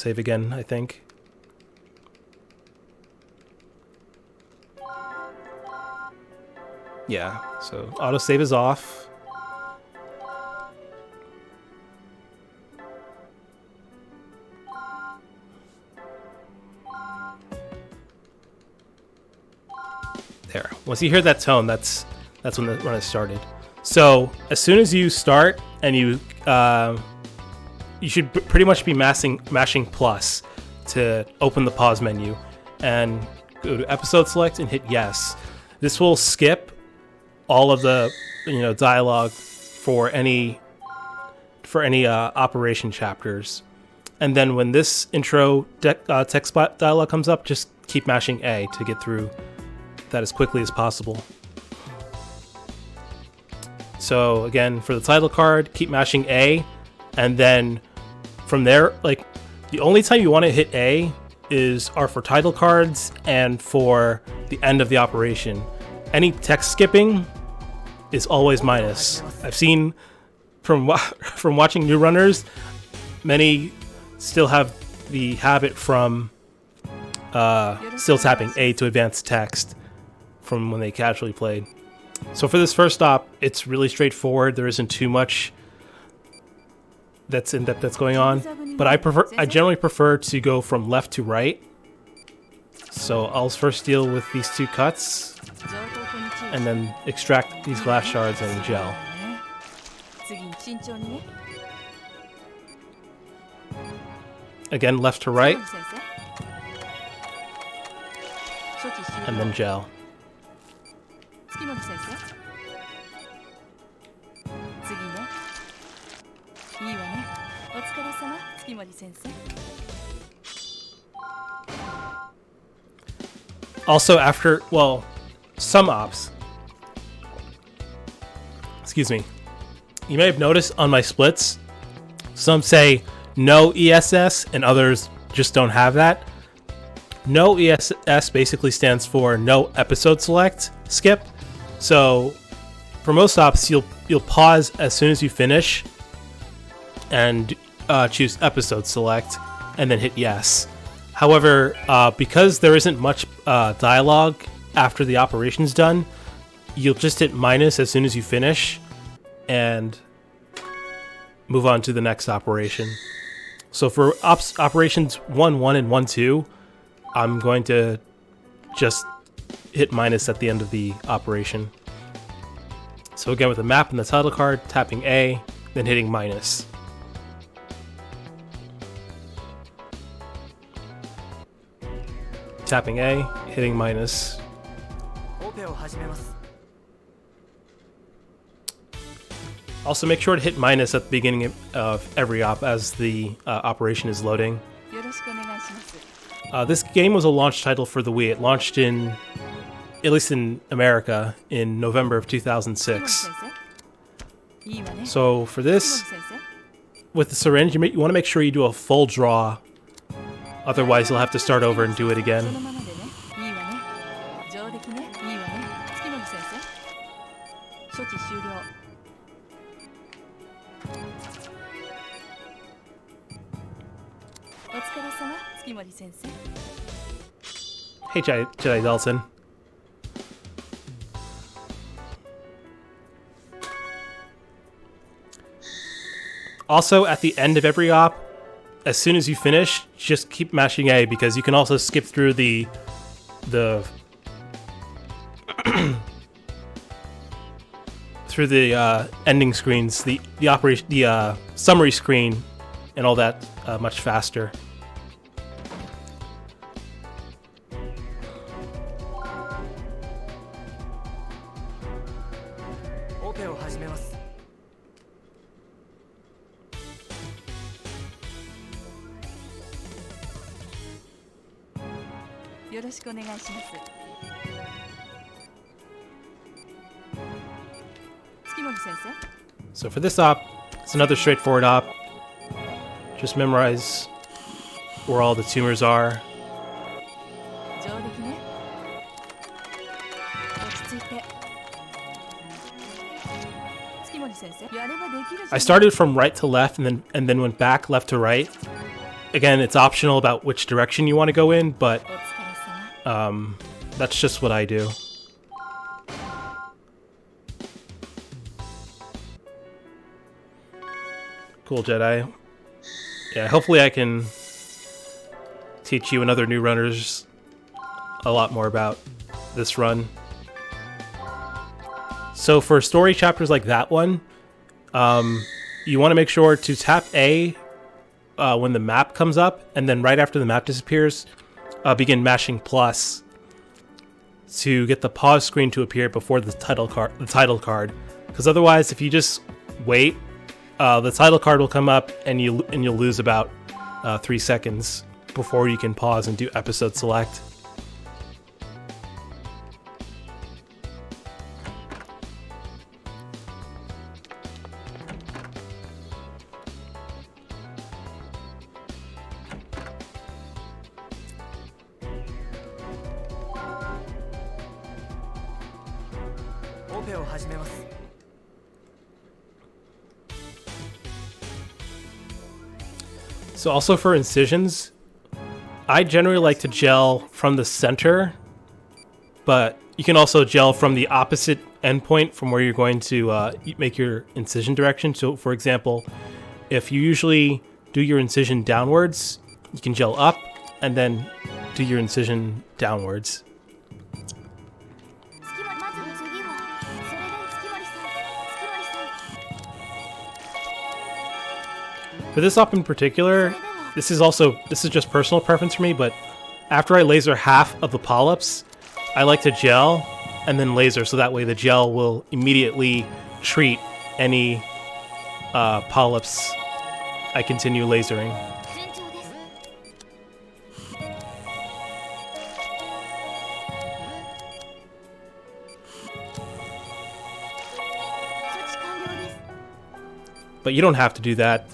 Save again, I think. Yeah, so autosave is off. There. Once you hear that tone, that's when the run has started. So as soon as you start, and you should pretty much be mashing plus to open the pause menu, and go to episode select and hit yes. This will skip all of the dialogue for any operation chapters, and then when this intro text dialogue comes up, just keep mashing A to get through that as quickly as possible. So again, for the title card, keep mashing A, and then from there, like, the only time you want to hit A are for title cards and for the end of the operation. Any text skipping is always minus. I've seen from watching new runners, many still have the habit from still tapping A to advance text from when they casually played. So for this first stop, it's really straightforward. There isn't too much that's in depth that's going on, but I generally prefer to go from left to right. So I'll first deal with these two cuts, and then extract these glass shards and gel. Again, left to right, and then gel. Also, after, well, some ops, excuse me, you may have noticed on my splits, some say no ESS and others just don't have that. No ESS basically stands for no episode select skip. So for most ops, you'll pause as soon as you finish and choose episode select and then hit yes. However, because there isn't much dialogue after the operation's done, you'll just hit minus as soon as you finish and move on to the next operation. So for operations 1-1 and 1-2, I'm going to just hit minus at the end of the operation. So again, with the map and the title card, tapping A, then hitting minus. Tapping A, hitting minus. Also, make sure to hit minus at the beginning of every op as the operation is loading. This game was a launch title for the Wii. It launched at least in America, in November of 2006. So for this, with the syringe, you want to make sure you do a full draw. Otherwise, you'll have to start over and do it again. Hey, Jedi Dalton. Also, at the end of every op, as soon as you finish, just keep mashing A, because you can also skip through the through the ending screens, the operation, the summary screen, and all that much faster. So for this op, it's another straightforward op. Just memorize where all the tumors are. I started from right to left and then went back left to right. Again, it's optional about which direction you want to go in, but that's just what I do. Cool, Jedi. Yeah, hopefully I can teach you and other new runners a lot more about this run. So for story chapters like that one, you want to make sure to tap A when the map comes up, and then right after the map disappears, begin mashing plus to get the pause screen to appear before the title card. Because otherwise, if you just wait, the title card will come up, and you'll lose about 3 seconds before you can pause and do episode select. So also for incisions, I generally like to gel from the center, but you can also gel from the opposite endpoint from where you're going to make your incision direction. So for example, if you usually do your incision downwards, you can gel up and then do your incision downwards. For this op in particular, this is just personal preference for me, but after I laser half of the polyps, I like to gel and then laser, so that way the gel will immediately treat any polyps I continue lasering. But you don't have to do that.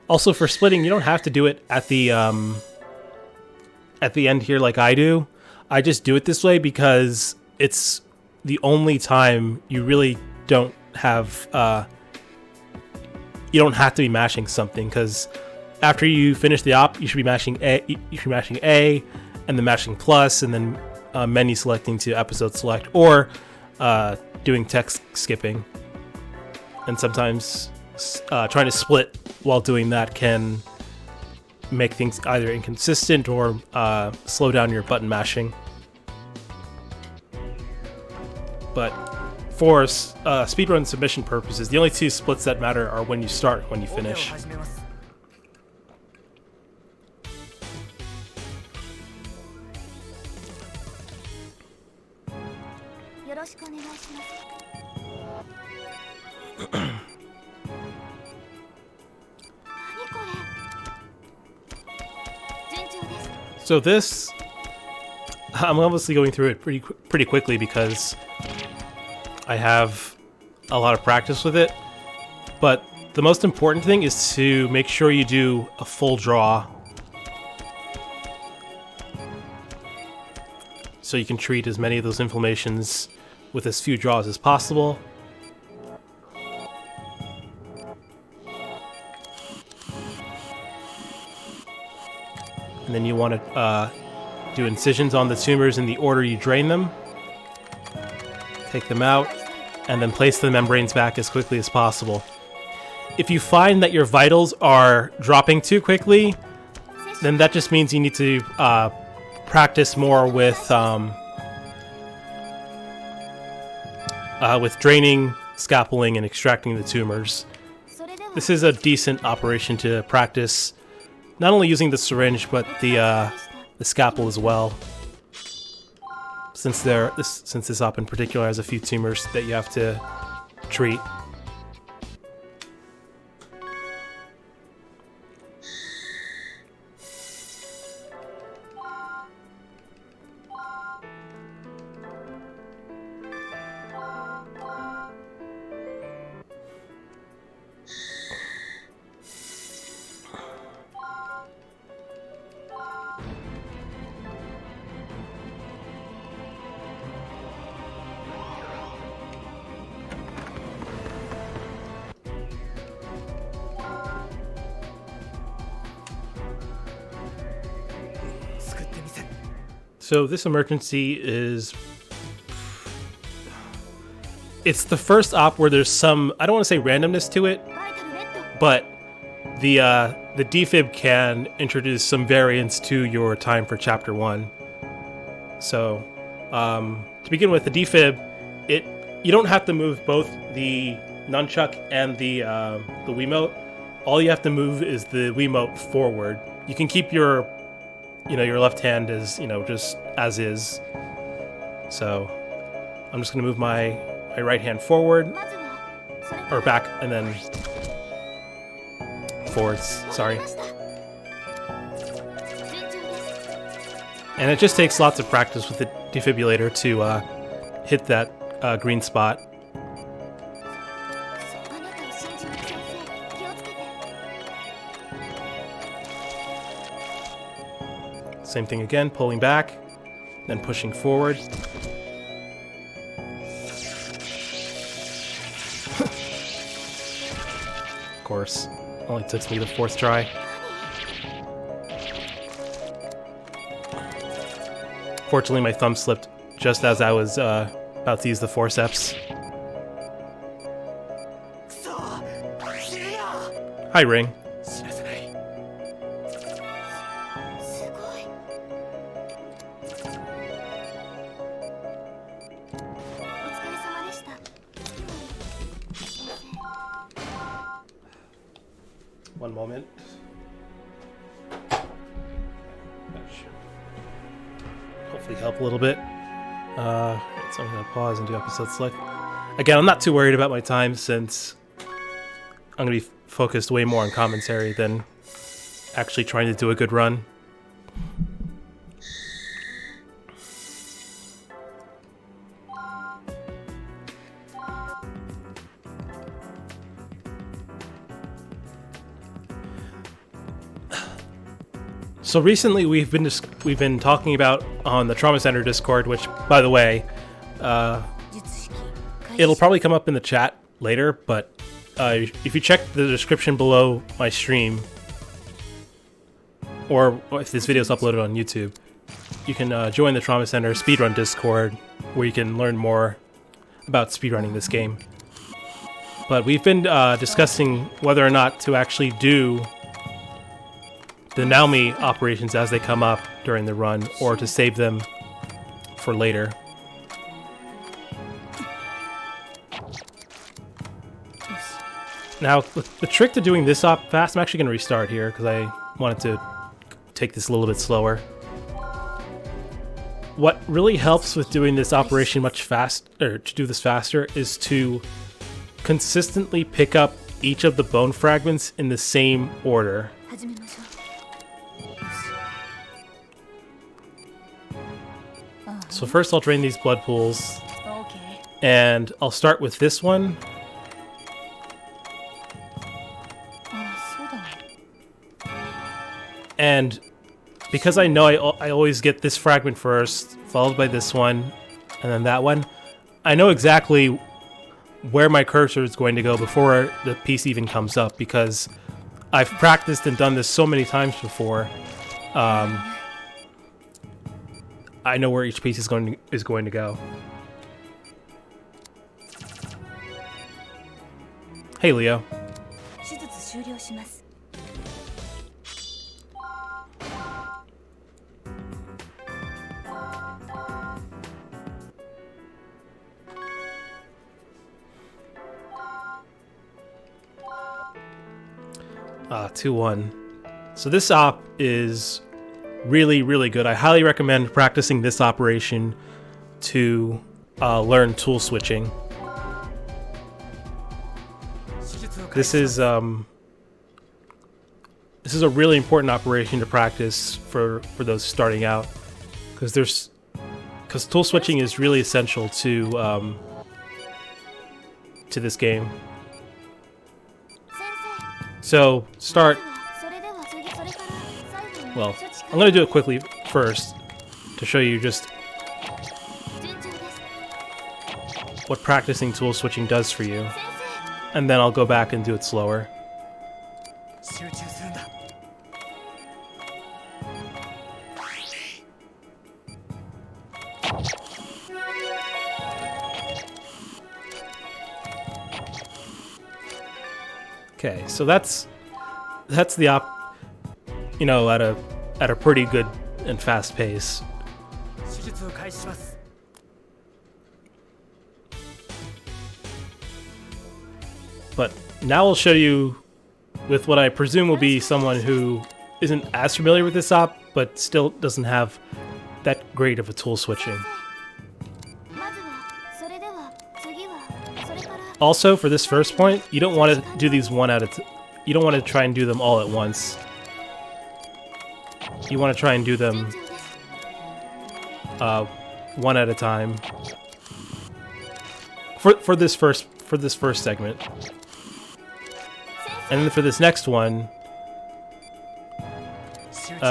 Also, for splitting, you don't have to do it at the end here like I do. I just do it this way because it's the only time you really don't have you don't have to be mashing something, because after you finish the op, you should be mashing A. You should be mashing A, and then mashing plus, and then menu selecting to episode select, or doing text skipping. And sometimes trying to split while doing that can make things either inconsistent or slow down your button mashing. But for speedrun submission purposes, the only two splits that matter are when you start and when you finish. So this, I'm obviously going through it pretty quickly because I have a lot of practice with it, but the most important thing is to make sure you do a full draw so you can treat as many of those inflammations with as few draws as possible. And then you want to do incisions on the tumors in the order you drain them. Take them out, and then place the membranes back as quickly as possible. If you find that your vitals are dropping too quickly, then that just means you need to practice more with draining, scalpeling, and extracting the tumors. This is a decent operation to practice, not only using the syringe but the scalpel as well. Since this op in particular has a few tumors that you have to treat. So this emergency is... It's the first op where there's some, I don't want to say randomness to it, but the defib can introduce some variance to your time for Chapter 1. So, to begin with, the defib, you don't have to move both the nunchuck and the Wiimote. All you have to move is the Wiimote forward. You can keep your left hand as, just as is. So, I'm just going to move my right hand forward, or back, and then forwards, sorry. And it just takes lots of practice with the defibrillator to hit that green spot. Same thing again, pulling back, then pushing forward. Of course, only took me the 4th try. Fortunately, my thumb slipped just as I was about to use the forceps. Hi, Ring. One moment. That should hopefully help a little bit. So I'm going to pause and do episode select. Again, I'm not too worried about my time since I'm going to be focused way more on commentary than actually trying to do a good run. So recently we've been talking about on the Trauma Center Discord, which, by the way, it'll probably come up in the chat later, but if you check the description below my stream, or if this video is uploaded on YouTube, you can join the Trauma Center Speedrun Discord, where you can learn more about speedrunning this game. But we've been discussing whether or not to actually do the Naomi operations as they come up during the run, or to save them for later. Now, the trick to doing this op fast, I'm actually going to restart here because I wanted to take this a little bit slower. What really helps with doing this operation much faster, to do this faster, is to consistently pick up each of the bone fragments in the same order. So first I'll drain these blood pools, and I'll start with this one. And because I know I always get this fragment first, followed by this one, and then that one, I know exactly where my cursor is going to go before the piece even comes up, because I've practiced and done this so many times before. I know where each piece is going to go. Hey, Leo. Ah, 2-1. So this op is really, really good. I highly recommend practicing this operation to learn tool switching. This is a really important operation to practice for those starting out, because tool switching is really essential to this game. So start. Well, I'm going to do it quickly first to show you just what practicing tool switching does for you, and then I'll go back and do it slower. Okay, so that's the at a pretty good and fast pace. But now I'll show you with what I presume will be someone who isn't as familiar with this op, but still doesn't have that great of a tool switching. Also, for this first point, you don't want to do these you don't want to try and do them all at once. You want to try and do them one at a time. For this first segment. And then for this next one,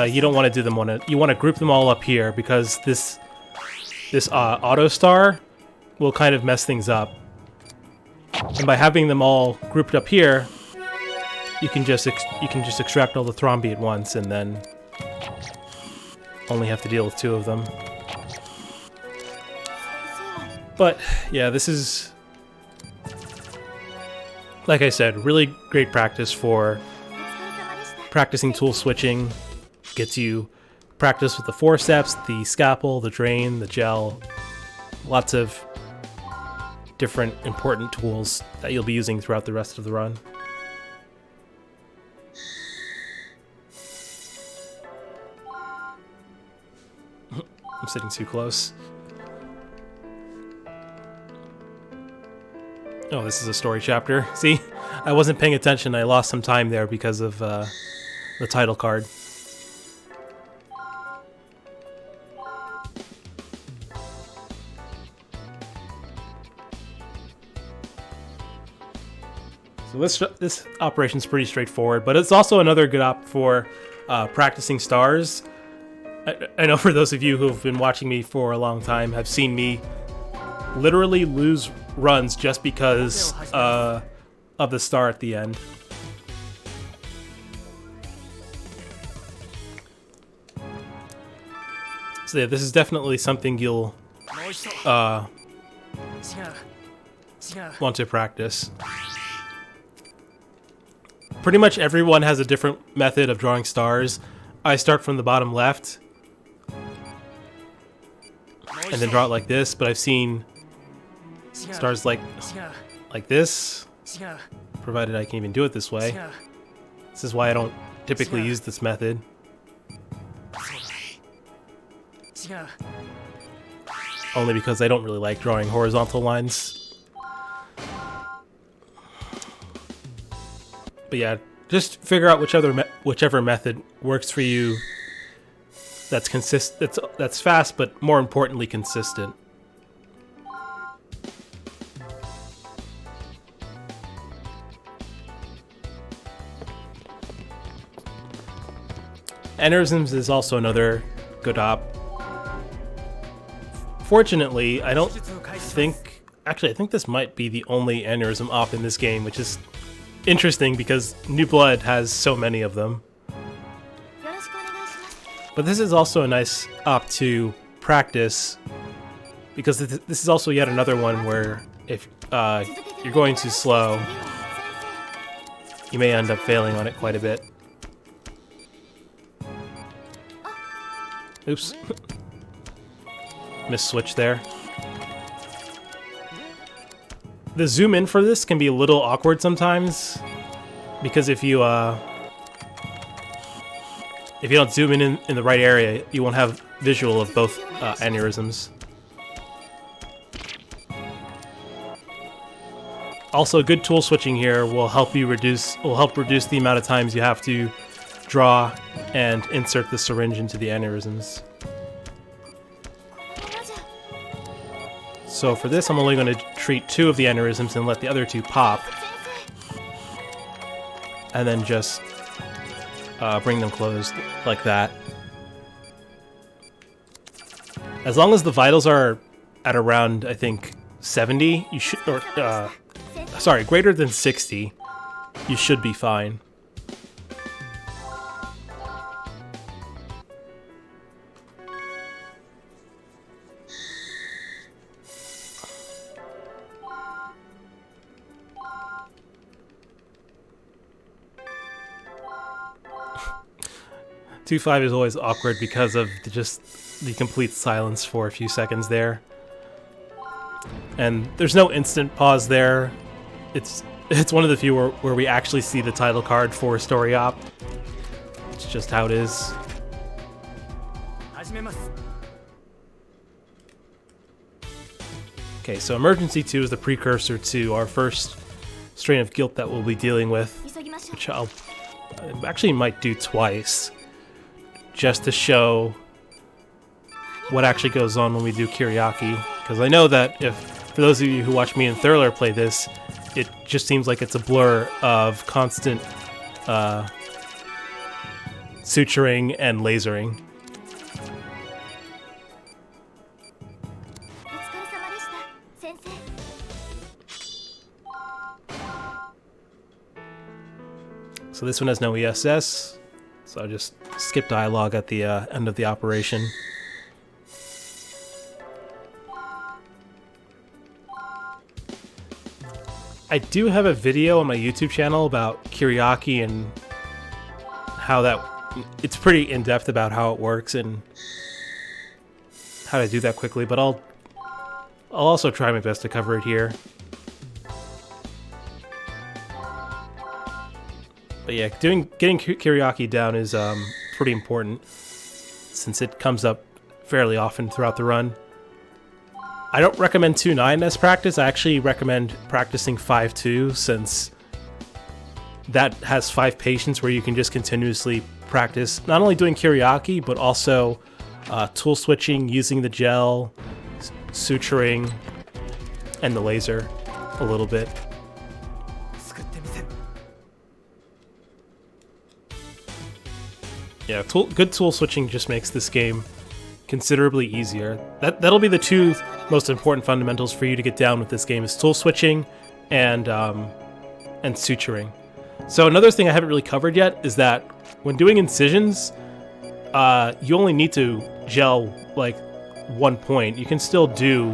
you don't want to do them you want to group them all up here, because this auto star will kind of mess things up. And by having them all grouped up here, you can just extract all the thrombi at once, and then only have to deal with 2 of them. But yeah, this is, like I said, really great practice for practicing tool switching. Gets you practice with the forceps, the scalpel, the drain, the gel. Lots of different important tools that you'll be using throughout the rest of the run. I'm sitting too close. Oh, this is a story chapter. See? I wasn't paying attention. I lost some time there because of the title card. So this operation's pretty straightforward, but it's also another good op for practicing stars. I know for those of you who have been watching me for a long time have seen me literally lose runs just because of the star at the end. So yeah, this is definitely something you'll want to practice. Pretty much everyone has a different method of drawing stars. I start from the bottom left and then draw it like this, but I've seen stars like this, provided I can even do it this way. This is why I don't typically use this method. Only because I don't really like drawing horizontal lines. But yeah, just figure out whichever method works for you. That's fast, but more importantly, consistent. Aneurysms is also another good op. Fortunately, I think this might be the only aneurysm op in this game, which is interesting because New Blood has so many of them. But this is also a nice op to practice, because this is also yet another one where if you're going too slow, you may end up failing on it quite a bit. Oops. Miss switch there. The zoom in for this can be a little awkward sometimes, because if you don't zoom in the right area, you won't have visual of both aneurysms. Also, good tool switching here will help reduce the amount of times you have to draw and insert the syringe into the aneurysms. So for this, I'm only going to treat 2 of the aneurysms and let the other 2 pop. And then just bring them closed like that. As long as the vitals are at around, I think, 70, you should, or, sorry, greater than 60, you should be fine. 2-5 is always awkward because of just the complete silence for a few seconds there. And there's no instant pause there. It's one of the few where we actually see the title card for Story Op. It's just how it is. Okay, so Emergency 2 is the precursor to our first strain of guilt that we'll be dealing with, which I actually might do twice, just to show what actually goes on when we do Kiriaki. Because I know that for those of you who watch me and Thurler play this, it just seems like it's a blur of constant suturing and lasering. So this one has no ESS, so I'll just skip dialogue at the end of the operation. I do have a video on my YouTube channel about Kiriaki and how it's pretty in-depth about how it works and how to do that quickly, but I'll also try my best to cover it here. But yeah, getting Kiriaki down is pretty important since it comes up fairly often throughout the run. I don't recommend 2-9 as practice. I actually recommend practicing 5-2 since that has 5 patients where you can just continuously practice not only doing Kiriaki but also tool switching, using the gel, suturing, and the laser a little bit. Yeah, good tool switching just makes this game considerably easier. That'll be the 2 most important fundamentals for you to get down with this game: is tool switching and suturing. So another thing I haven't really covered yet is that when doing incisions, you only need to gel like 1 point. You can still do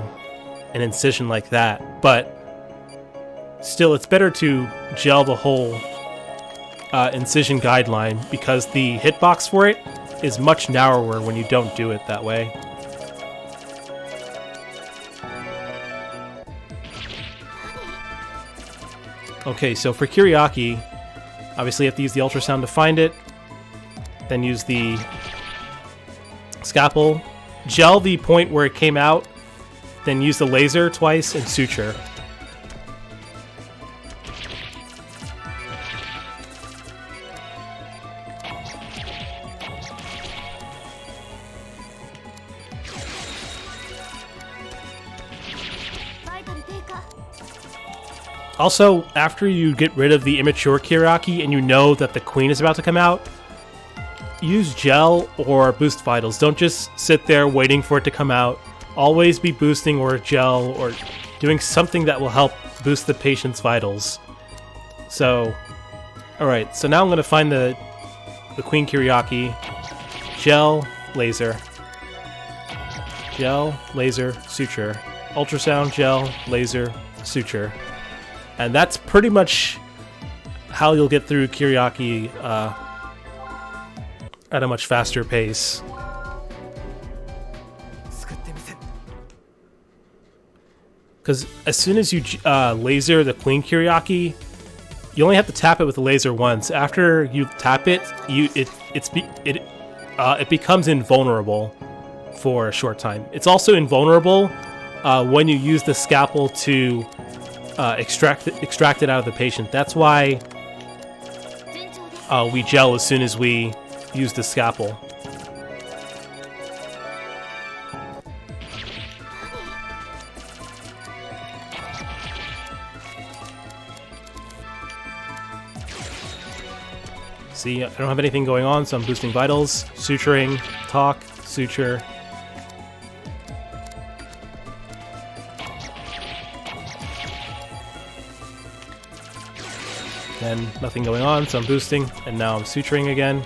an incision like that, but still it's better to gel the whole incision guideline because the hitbox for it is much narrower when you don't do it that way. Okay, so for Kiriaki, obviously you have to use the ultrasound to find it, then use the scalpel, gel the point where it came out, then use the laser twice and suture. Also, after you get rid of the immature Kiriaki and you know that the queen is about to come out, use gel or boost vitals. Don't just sit there waiting for it to come out. Always be boosting or gel or doing something that will help boost the patient's vitals. So, alright, so now I'm going to find the queen Kiriaki. Gel, laser. Gel, laser, suture. Ultrasound, gel, laser, suture. And that's pretty much how you'll get through Kiriaki at a much faster pace. Because as soon as you laser the queen Kiriaki, you only have to tap it with the laser once. After you tap it, it becomes invulnerable for a short time. It's also invulnerable when you use the scalpel to extract it out of the patient. That's why we gel as soon as we use the scalpel. See, I don't have anything going on, so I'm boosting vitals, suturing, talk, suture. And nothing going on, so I'm boosting, and now I'm suturing again.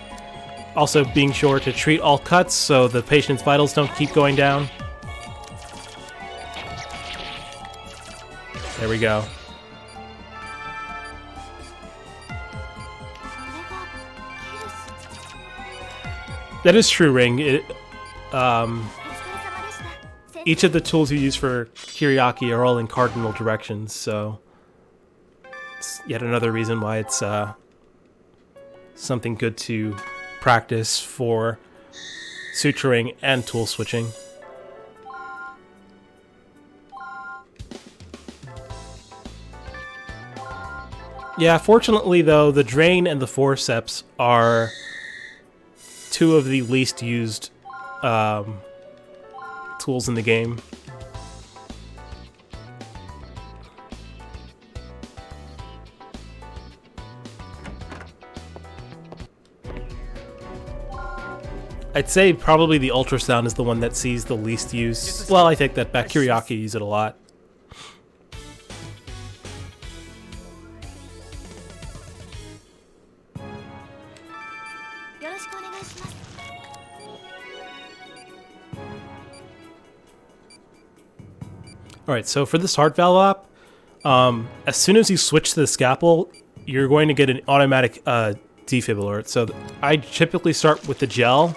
Also being sure to treat all cuts so the patient's vitals don't keep going down. There we go. That is true, Ring. Each of the tools you use for Kiriaki are all in cardinal directions, so it's yet another reason why it's something good to practice for suturing and tool switching. Yeah, fortunately though, the drain and the forceps are two of the least used tools in the game. I'd say probably the ultrasound is the one that sees the least use. Well, I take that back. Kiriaki use it a lot. Alright, so for this heart valve op, as soon as you switch to the scalpel, you're going to get an automatic defib alert. So I typically start with the gel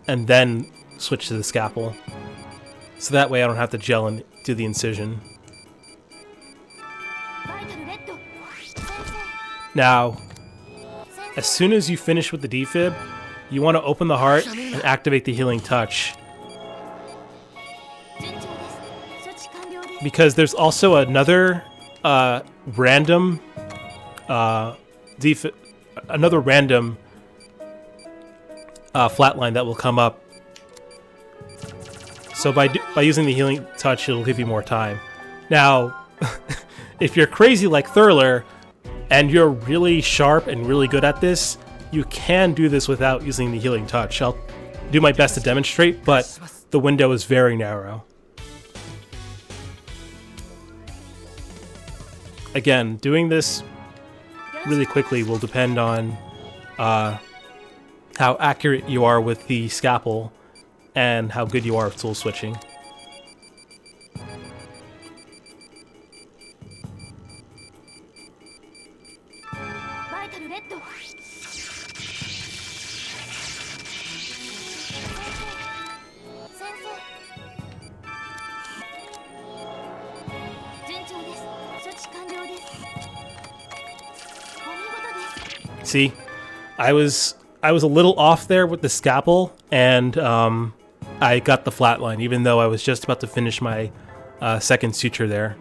and then switch to the scalpel. So that way I don't have to gel and do the incision. Now, as soon as you finish with the defib, you want to open the heart and activate the healing touch. Because there's also another random flatline that will come up. So by using the healing touch, it'll give you more time. Now, if you're crazy like Thurler, and you're really sharp and really good at this, you can do this without using the healing touch. I'll do my best to demonstrate, but the window is very narrow. Again, doing this really quickly will depend on how accurate you are with the scalpel and how good you are with tool switching. See, I was a little off there with the scalpel, and I got the flatline, even though I was just about to finish my second suture there.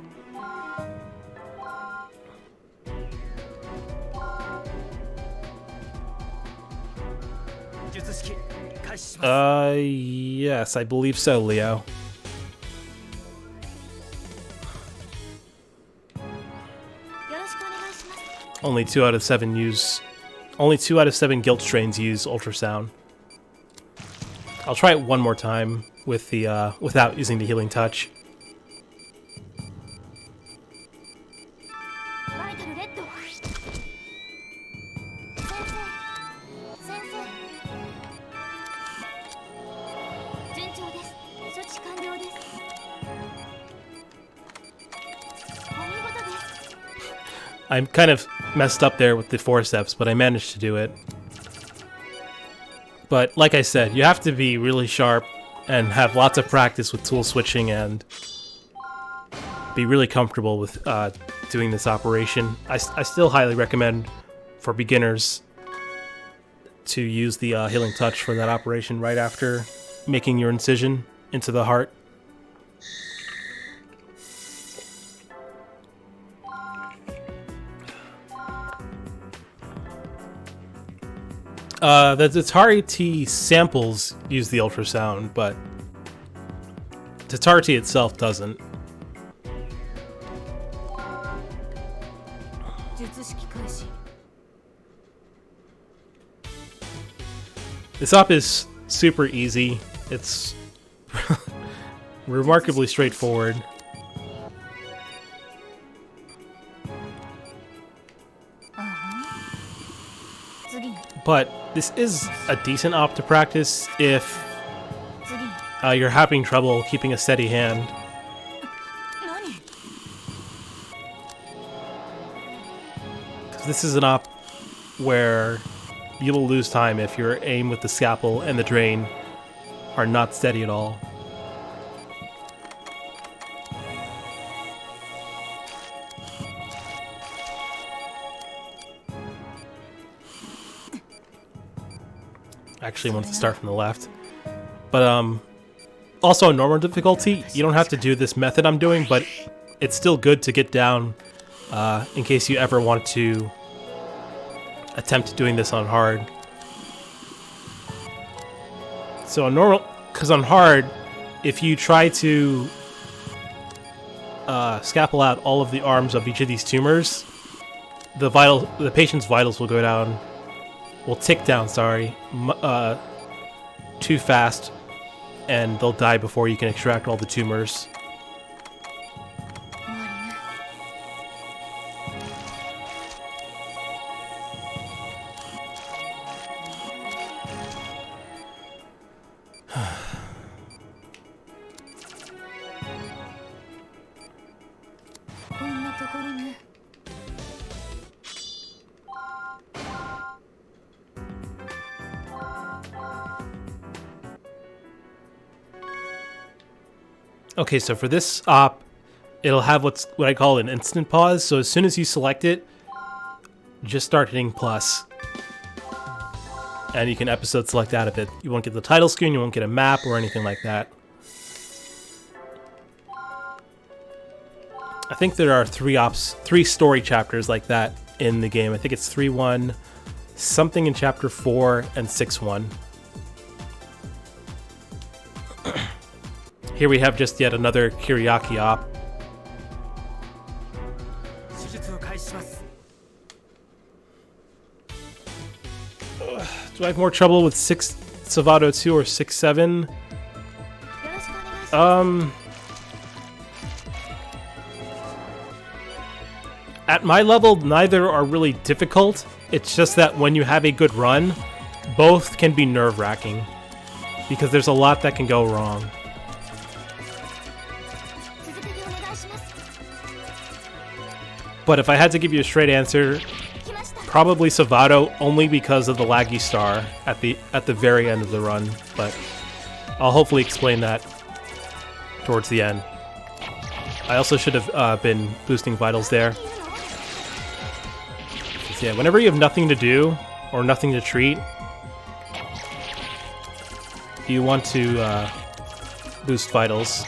Yes, I believe so, Leo. Only 2 out of 7 guilt strains use ultrasound. I'll try it one more time with the without using the healing touch. I'm kind of messed up there with the forceps, but I managed to do it. But like I said, you have to be really sharp and have lots of practice with tool switching and be really comfortable with doing this operation. I still highly recommend for beginners to use the healing touch for that operation right after making your incision into the heart. The Tatari T samples use the ultrasound, but Tatari T itself doesn't. This op is super easy. It's remarkably straightforward. But this is a decent op to practice if you're having trouble keeping a steady hand. This is an op where you will lose time if your aim with the scalpel and the drain are not steady at all. Actually, I want to start from the left. But also on normal difficulty, you don't have to do this method I'm doing, but it's still good to get down in case you ever want to attempt doing this on hard. So on normal, because on hard, if you try to scalpel out all of the arms of each of these tumors, the patient's vitals will go down, will tick down, sorry, too fast, and they'll die before you can extract all the tumors. Okay, so for this op, it'll have what I call an instant pause. So as soon as you select it, just start hitting plus. And you can episode select out of it. You won't get the title screen, you won't get a map or anything like that. I think there are three story chapters like that in the game. I think it's 3-1, something in chapter 4, and 6-1. Here we have just yet another Kiriaki op. Do I have more trouble with 6 Savato 2 or 6-7? At my level, neither are really difficult. It's just that when you have a good run, both can be nerve-wracking because there's a lot that can go wrong. But if I had to give you a straight answer, probably Savato, only because of the laggy star at the very end of the run. But I'll hopefully explain that towards the end. I also should have been boosting vitals there. So yeah, whenever you have nothing to do or nothing to treat, you want to boost vitals.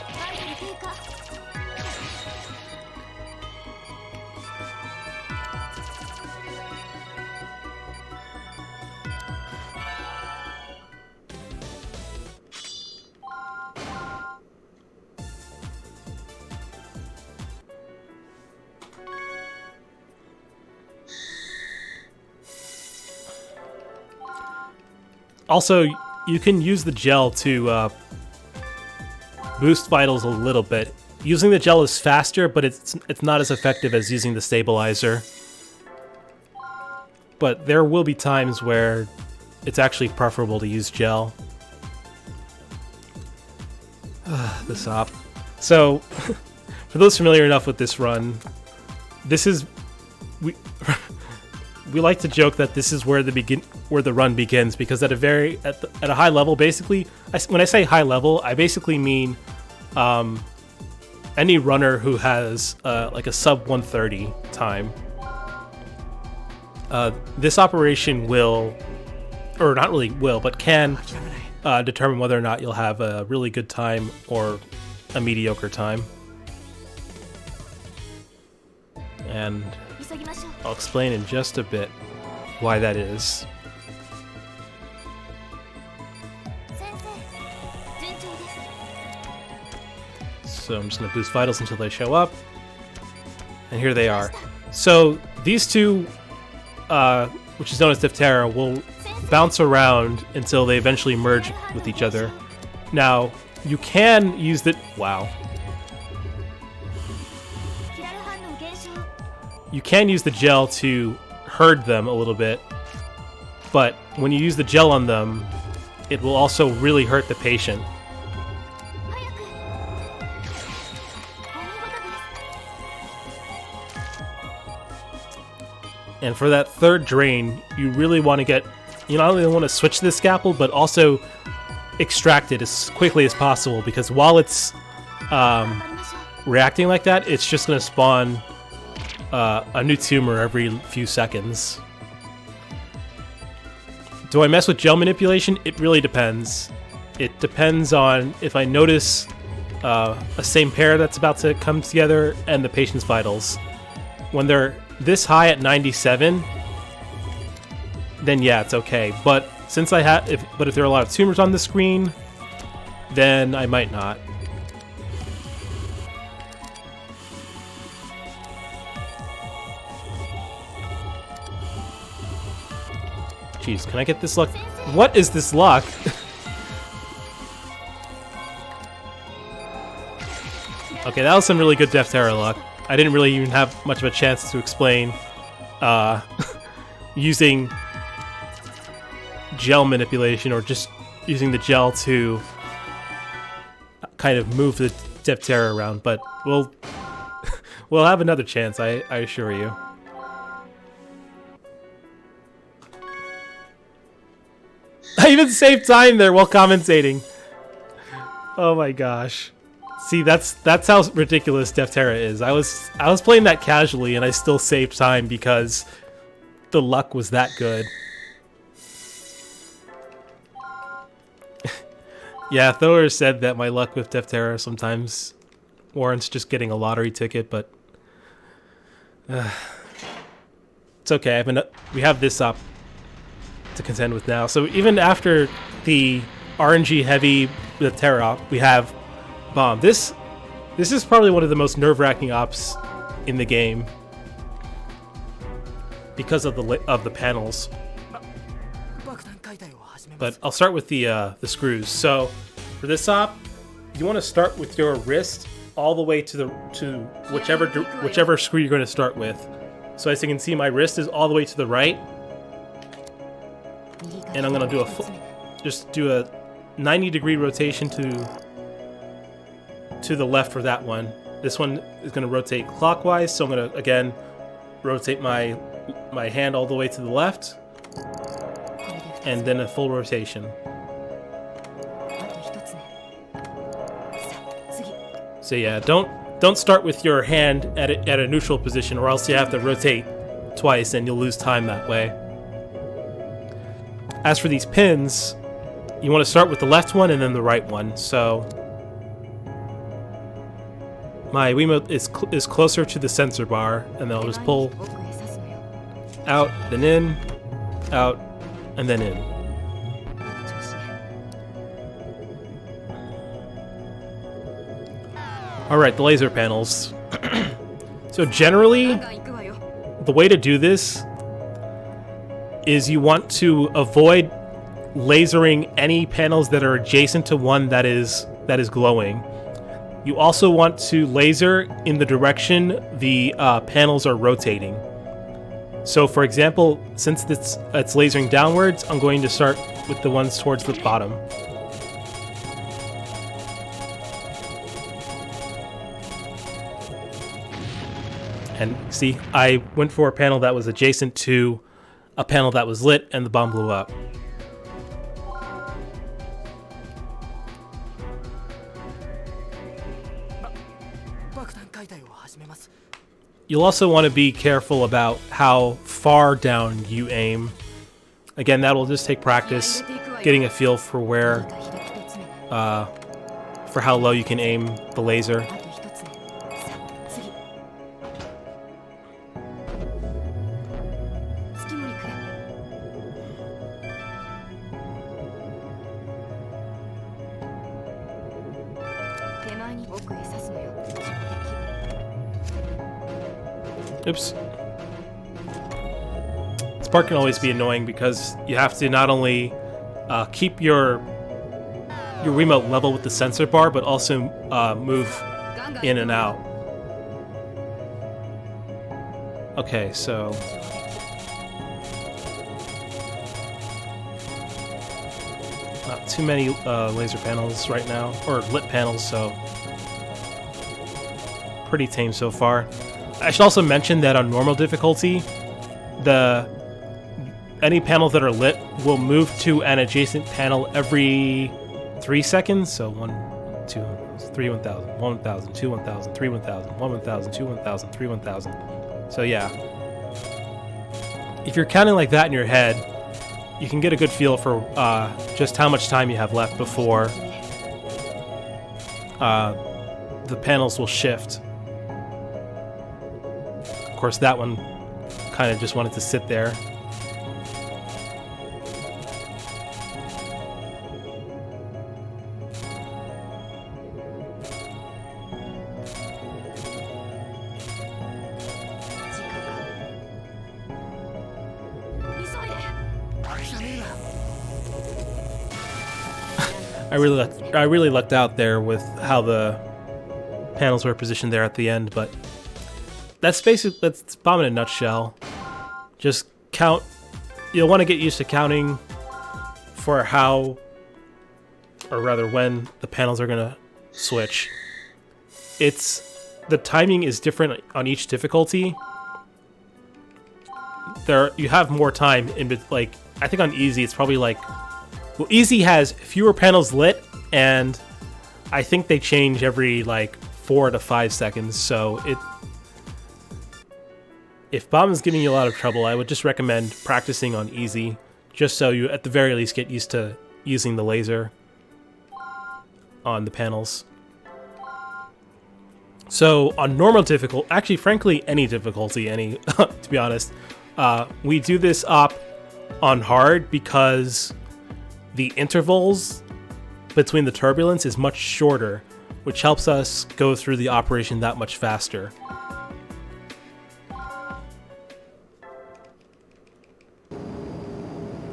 Also, you can use the gel to boost vitals a little bit. Using the gel is faster, but it's not as effective as using the stabilizer. But there will be times where it's actually preferable to use gel. This op. So, for those familiar enough with this run, this is we like to joke that this is where the run begins, because at a high level, basically, when I say high level, I basically mean any runner who has like a sub 130 time. This operation will, or not really will, but can determine whether or not you'll have a really good time or a mediocre time. And I'll explain in just a bit why that is. So I'm just going to boost vitals until they show up. And here they are. So these two, which is known as Diphthera, will bounce around until they eventually merge with each other. Now, you can use the... Wow. You can use the gel to herd them a little bit, but when you use the gel on them, it will also really hurt the patient. And for that third drain, you really want to get you not only want to switch this scalpel, but also extract it as quickly as possible, because while it's reacting like that, it's just going to spawn a new tumor every few seconds. Do I mess with gel manipulation? It really depends. It depends on if I notice a same pair that's about to come together and the patient's vitals. When they're this high at 97, then yeah, it's okay. But since if there are a lot of tumors on the screen, then I might not. Jeez, can I get this luck? What is this luck? Okay, that was some really good Deftera luck. I didn't really even have much of a chance to explain using gel manipulation, or just using the gel to kind of move the Deftera around, but we'll have another chance, I assure you. I even saved time there while commentating. Oh my gosh. See, that's how ridiculous Deftera is. I was playing that casually and I still saved time because the luck was that good. Yeah, Thor said that my luck with Deftera sometimes warrants just getting a lottery ticket, but it's okay. We have this up to contend with now. So even after the RNG heavy Deftera op, we have Bomb. This is probably one of the most nerve-wracking ops in the game because of the panels. But I'll start with the screws. So for this op, you want to start with your wrist all the way to whichever screw you're going to start with. So as you can see, my wrist is all the way to the right, and I'm going to do a 90-degree rotation to the left for that one. This one is going to rotate clockwise, so I'm going to again rotate my hand all the way to the left, and then a full rotation. So yeah, don't start with your hand at a neutral position, or else you have to rotate twice and you'll lose time that way. As for these pins, you want to start with the left one and then the right one. So my Wiimote is closer to the sensor bar, and then I'll just pull out, then in, out, and then in. Alright, the laser panels. So generally, the way to do this is you want to avoid lasering any panels that are adjacent to one that is glowing. You also want to laser in the direction the panels are rotating. So for example, since it's lasering downwards, I'm going to start with the ones towards the bottom. And see, I went for a panel that was adjacent to a panel that was lit, and the bomb blew up. You'll also want to be careful about how far down you aim. Again, that'll just take practice, getting a feel for for how low you can aim the laser. Oops. Spark can always be annoying because you have to not only keep your Wiimote level with the sensor bar, but also move in and out. Okay, so not too many laser panels right now, or lit panels, so pretty tame so far. I should also mention that on normal difficulty, the any panels that are lit will move to an adjacent panel every 3 seconds. So 1, 2, 3, 1,000, 1,000, 2, 1,000, 3, 1,000, 1, 1,000, 2, 1,000, 3, 1,000. So yeah, if you're counting like that in your head, you can get a good feel for just how much time you have left before the panels will shift. Of course, that one kind of just wanted to sit there. I really lucked out there with how the panels were positioned there at the end, but that's Bomb in a nutshell. Just count. You'll want to get used to counting for how, or rather when, the panels are gonna switch. The timing is different on each difficulty. You have more time in, like, I think on easy it's probably like, well, easy has fewer panels lit, and I think they change every like 4 to 5 seconds. So if Bomb is giving you a lot of trouble, I would just recommend practicing on easy, just so you at the very least get used to using the laser on the panels. So on normal difficulty, actually frankly any difficulty, to be honest, we do this op on hard because the intervals between the turbulence is much shorter, which helps us go through the operation that much faster.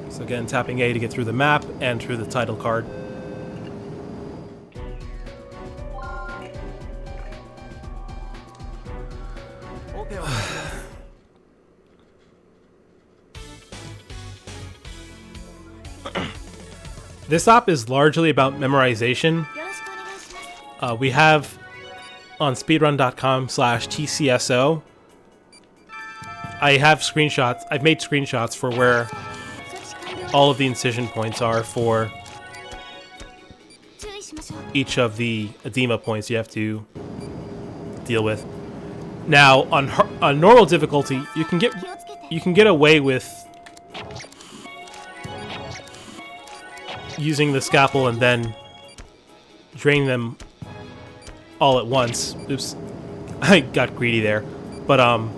So again, tapping A to get through the map and through the title card. This op is largely about memorization. We have on speedrun.com/TCSO. I have screenshots. I've made screenshots for where all of the incision points are for each of the edema points you have to deal with. Now, on normal difficulty, you can get away with using the scalpel and then drain them all at once. Oops, I got greedy there. But on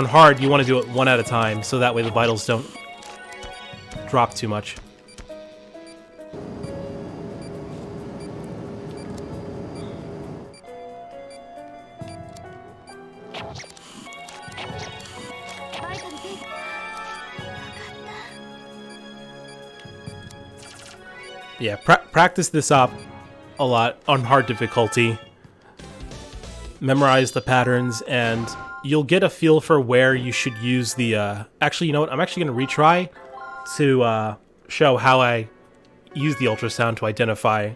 hard, you want to do it one at a time, so that way the vitals don't drop too much. Yeah, practice this op a lot on hard difficulty. Memorize the patterns, and you'll get a feel for where you should use the... Actually, you know what? I'm actually going to retry to show how I use the ultrasound to identify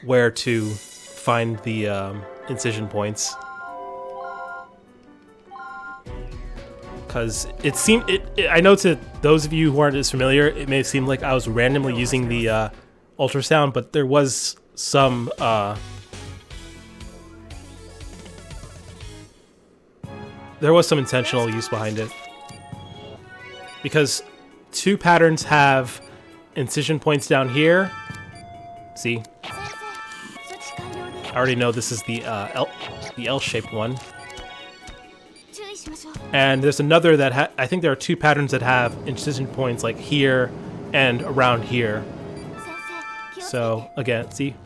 where to find the incision points. Because I know to those of you who aren't as familiar, it may seem like I was randomly using the ultrasound, but there was some intentional use behind it. Because 2 patterns have incision points down here. See? I already know this is the L-shaped one. And there's another that I think there are 2 patterns that have incision points like here and around here. So again, see?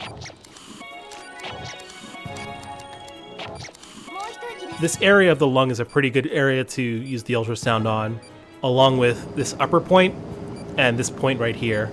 This area of the lung is a pretty good area to use the ultrasound on, along with this upper point and this point right here.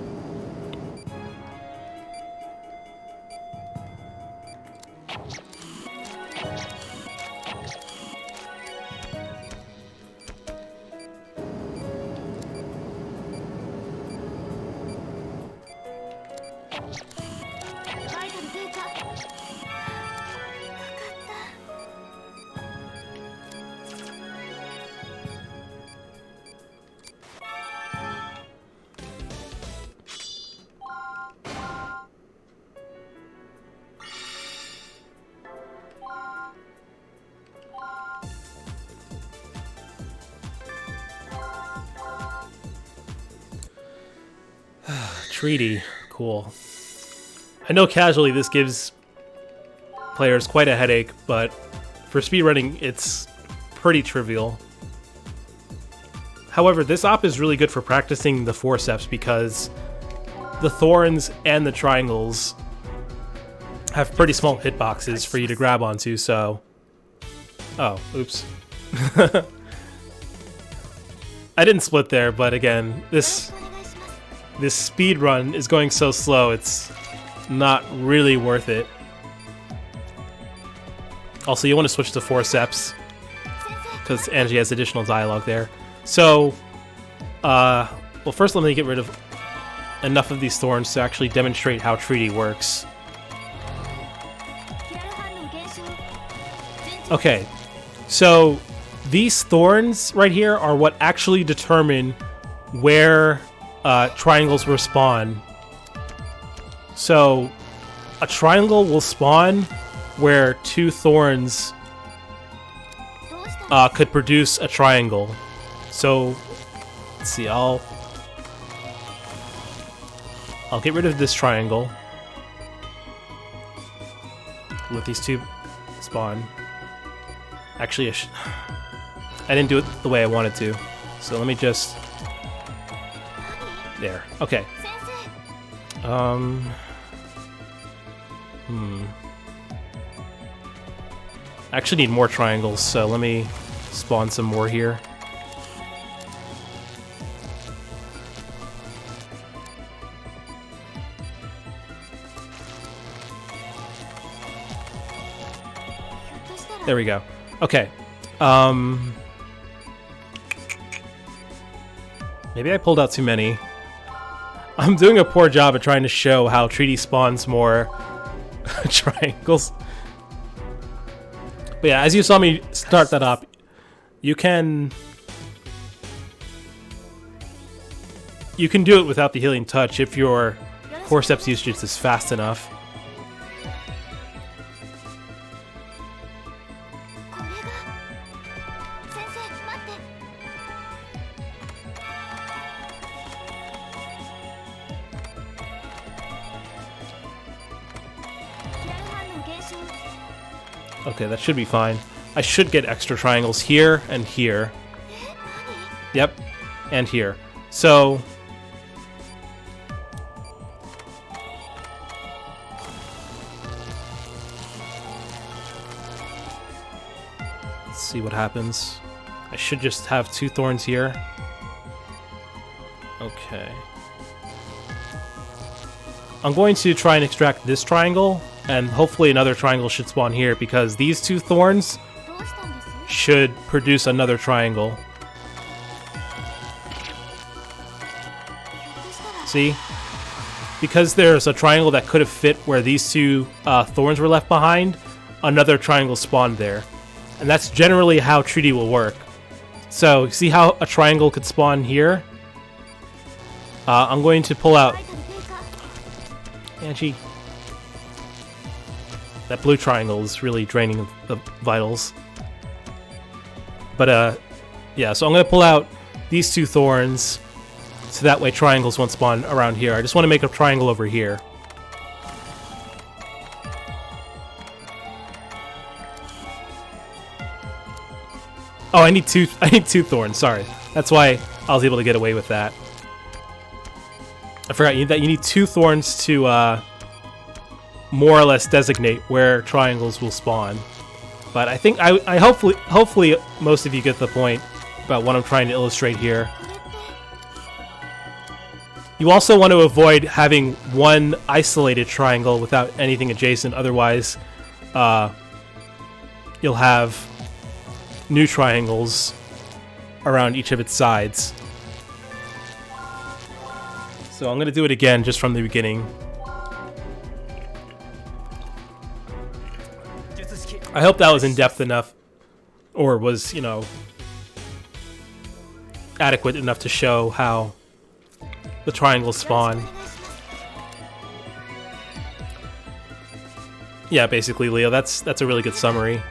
treaty. Cool. I know casually this gives players quite a headache, but for speedrunning, it's pretty trivial. However, this op is really good for practicing the forceps because the thorns and the triangles have pretty small hitboxes for you to grab onto, so... Oh, oops. I didn't split there, but again, this speed run is going so slow, it's not really worth it. Also, you want to switch to forceps, because Angie has additional dialogue there. So, well, first let me get rid of enough of these thorns to actually demonstrate how treaty works. Okay, so these thorns right here are what actually determine where triangles will spawn. So a triangle will spawn where two thorns could produce a triangle. So let's see, I'll get rid of this triangle. Let these two spawn. Actually, I didn't do it the way I wanted to. So let me just... There. Okay. I actually need more triangles, so let me spawn some more here. There we go. Okay. Maybe I pulled out too many. I'm doing a poor job at trying to show how treaty spawns more triangles. But yeah, as you saw me start that up, you can do it without the healing touch if your forceps usage is fast enough. Okay, that should be fine. I should get extra triangles here and here. Yep, and here. So... let's see what happens. I should just have two thorns here. Okay. I'm going to try and extract this triangle, and hopefully another triangle should spawn here, because these two thorns should produce another triangle. See? Because there's a triangle that could have fit where these two thorns were left behind, another triangle spawned there. And that's generally how treaty will work. So, see how a triangle could spawn here? I'm going to pull out... Angie. That blue triangle is really draining the vitals. But, yeah, so I'm going to pull out these two thorns, so that way triangles won't spawn around here. I just want to make a triangle over here. Oh, I need two thorns, sorry. That's why I was able to get away with that. I forgot that you need two thorns to more or less designate where triangles will spawn. But I think I hopefully most of you get the point about what I'm trying to illustrate here. You also want to avoid having one isolated triangle without anything adjacent, otherwise you'll have new triangles around each of its sides. So I'm going to do it again just from the beginning. I hope that was in-depth enough, or was, you know, adequate enough to show how the triangles spawn. Yeah, basically, Leo, that's a really good summary.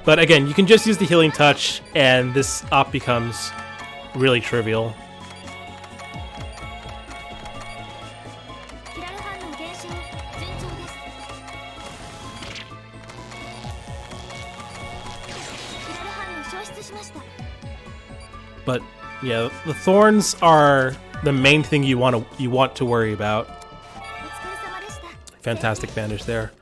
But again, you can just use the healing touch, and this op becomes really trivial. But yeah, the thorns are the main thing you want to worry about. Fantastic bandage there.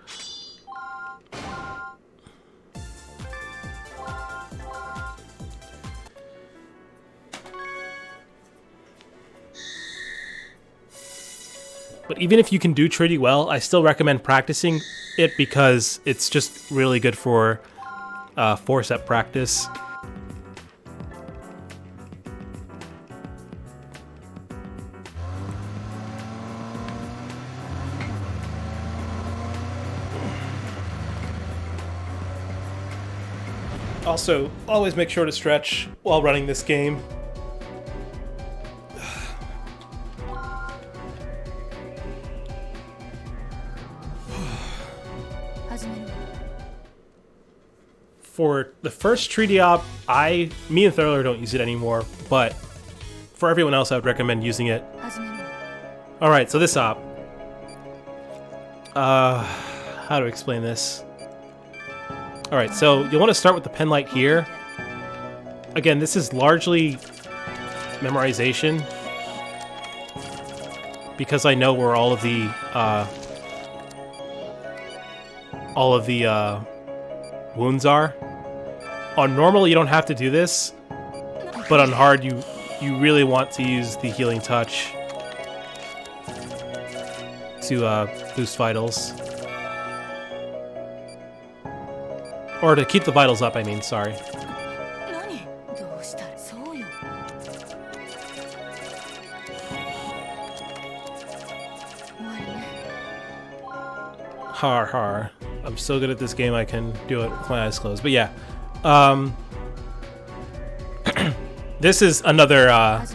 But even if you can do Treaty well, I still recommend practicing it because it's just really good for forcep practice. Also, always make sure to stretch while running this game. For the first treaty op, me and Thurler don't use it anymore, but for everyone else, I would recommend using it. Alright, so this op. How to explain this? Alright, so you'll want to start with the pen light here. Again, this is largely memorization, because I know where all of the wounds are. On normal, you don't have to do this, but on hard, you really want to use the healing touch to boost vitals. Or to keep the vitals up, I mean, sorry. Har har. I'm so good at this game I can do it with my eyes closed. But yeah. This is another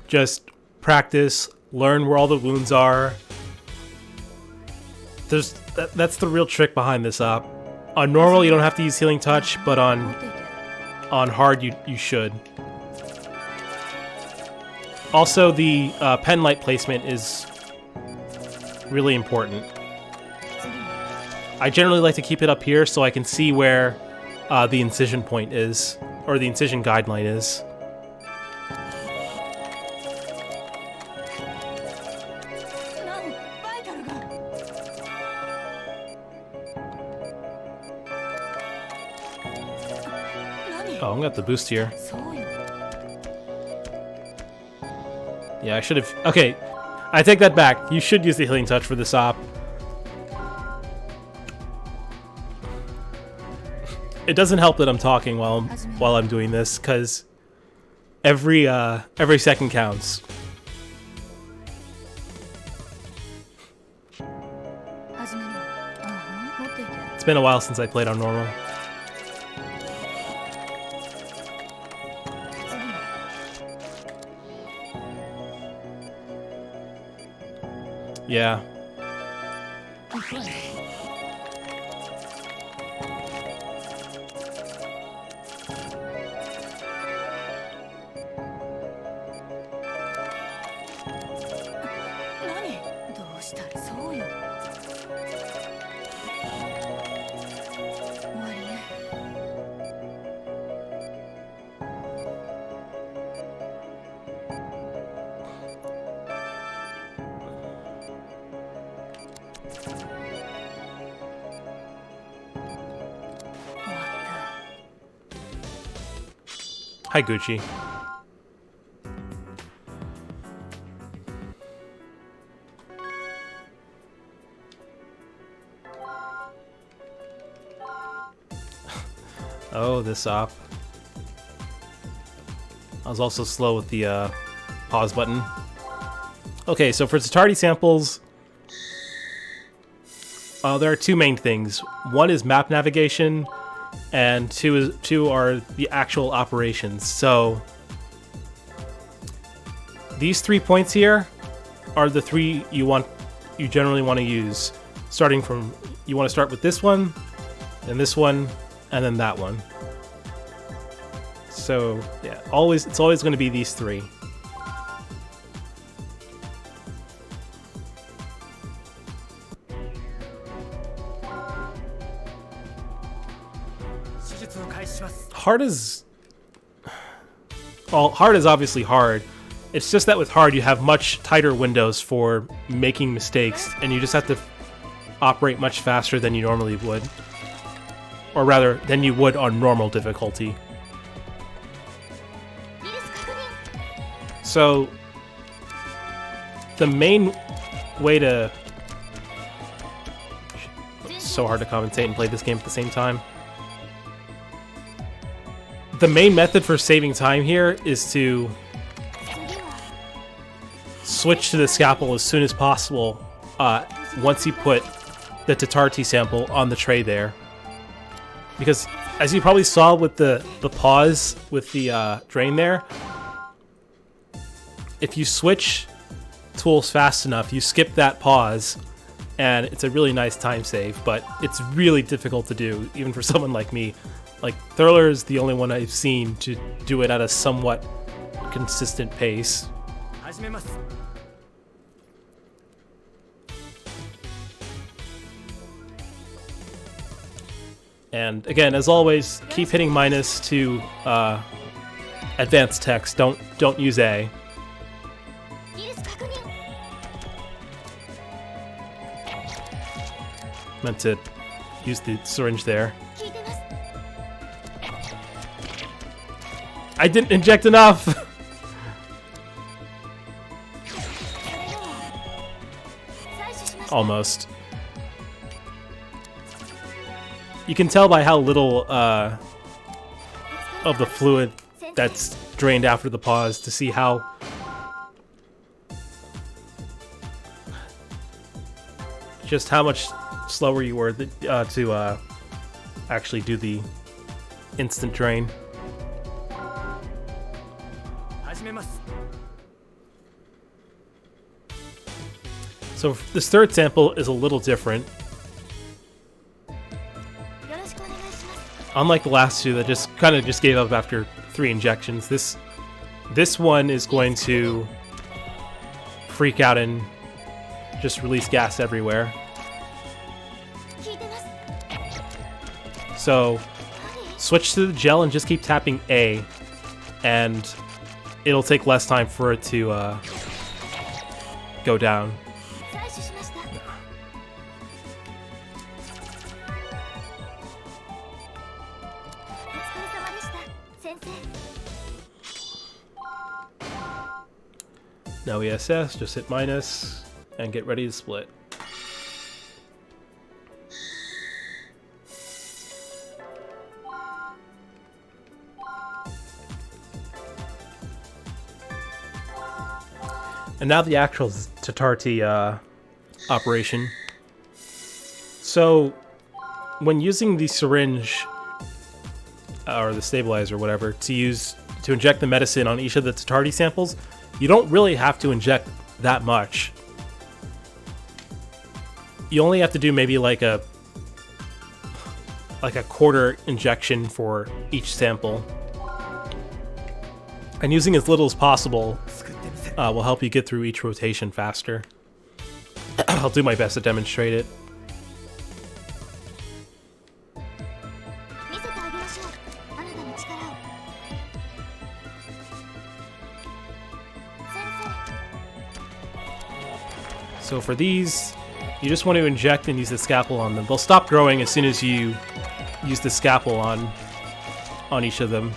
just practice, learn where all the wounds are. That's the real trick behind this op. On normal, you don't have to use healing touch, but on hard, you should. Also, the pen light placement is really important. I generally like to keep it up here so I can see where the incision point is, or the incision guideline is. Oh, I'm gonna have to boost here. Yeah, I should have... Okay, I take that back. You should use the healing touch for this op. It doesn't help that I'm talking while I'm doing this, because every second counts. It's been a while since I played on normal. Yeah. Hi, Gucci. Oh, this op. I was also slow with the pause button. Okay, so for Satardi samples, there are two main things. One is map navigation, and two are the actual operations. So these 3 points here are the three you generally want to use. Starting from, you want to start with this one, and then that one. So yeah, it's always going to be these three. Hard is Well, hard is obviously hard. It's just that with hard, you have much tighter windows for making mistakes, and you just have to operate much faster than you normally would. Or rather, than you would on normal difficulty. So, the main way to... It's so hard to commentate and play this game at the same time. The main method for saving time here is to switch to the scalpel as soon as possible once you put the Tatarti sample on the tray there. Because, as you probably saw with the pause with the drain there, if you switch tools fast enough, you skip that pause, and it's a really nice time save, but it's really difficult to do, even for someone like me. Like, Thurler is the only one I've seen to do it at a somewhat consistent pace. And again, as always, keep hitting minus to advanced text. Don't use A. Meant to use the syringe there. I didn't inject enough! Almost. You can tell by how little of the fluid that's drained after the pause to see how just how much slower you were to actually do the instant drain. So this third sample is a little different. Unlike the last two that just kind of gave up after 3 injections, this one is going to freak out and just release gas everywhere. So switch to the gel and just keep tapping A, and it'll take less time for it to go down. Now ESS, just hit minus, and get ready to split. And now the actual Tatarti operation. So, when using the syringe, or the stabilizer, whatever, to inject the medicine on each of the Tatarti samples, you don't really have to inject that much. You only have to do maybe like a quarter injection for each sample. And using as little as possible will help you get through each rotation faster. I'll do my best to demonstrate it. So for these, you just want to inject and use the scalpel on them. They'll stop growing as soon as you use the scalpel on each of them.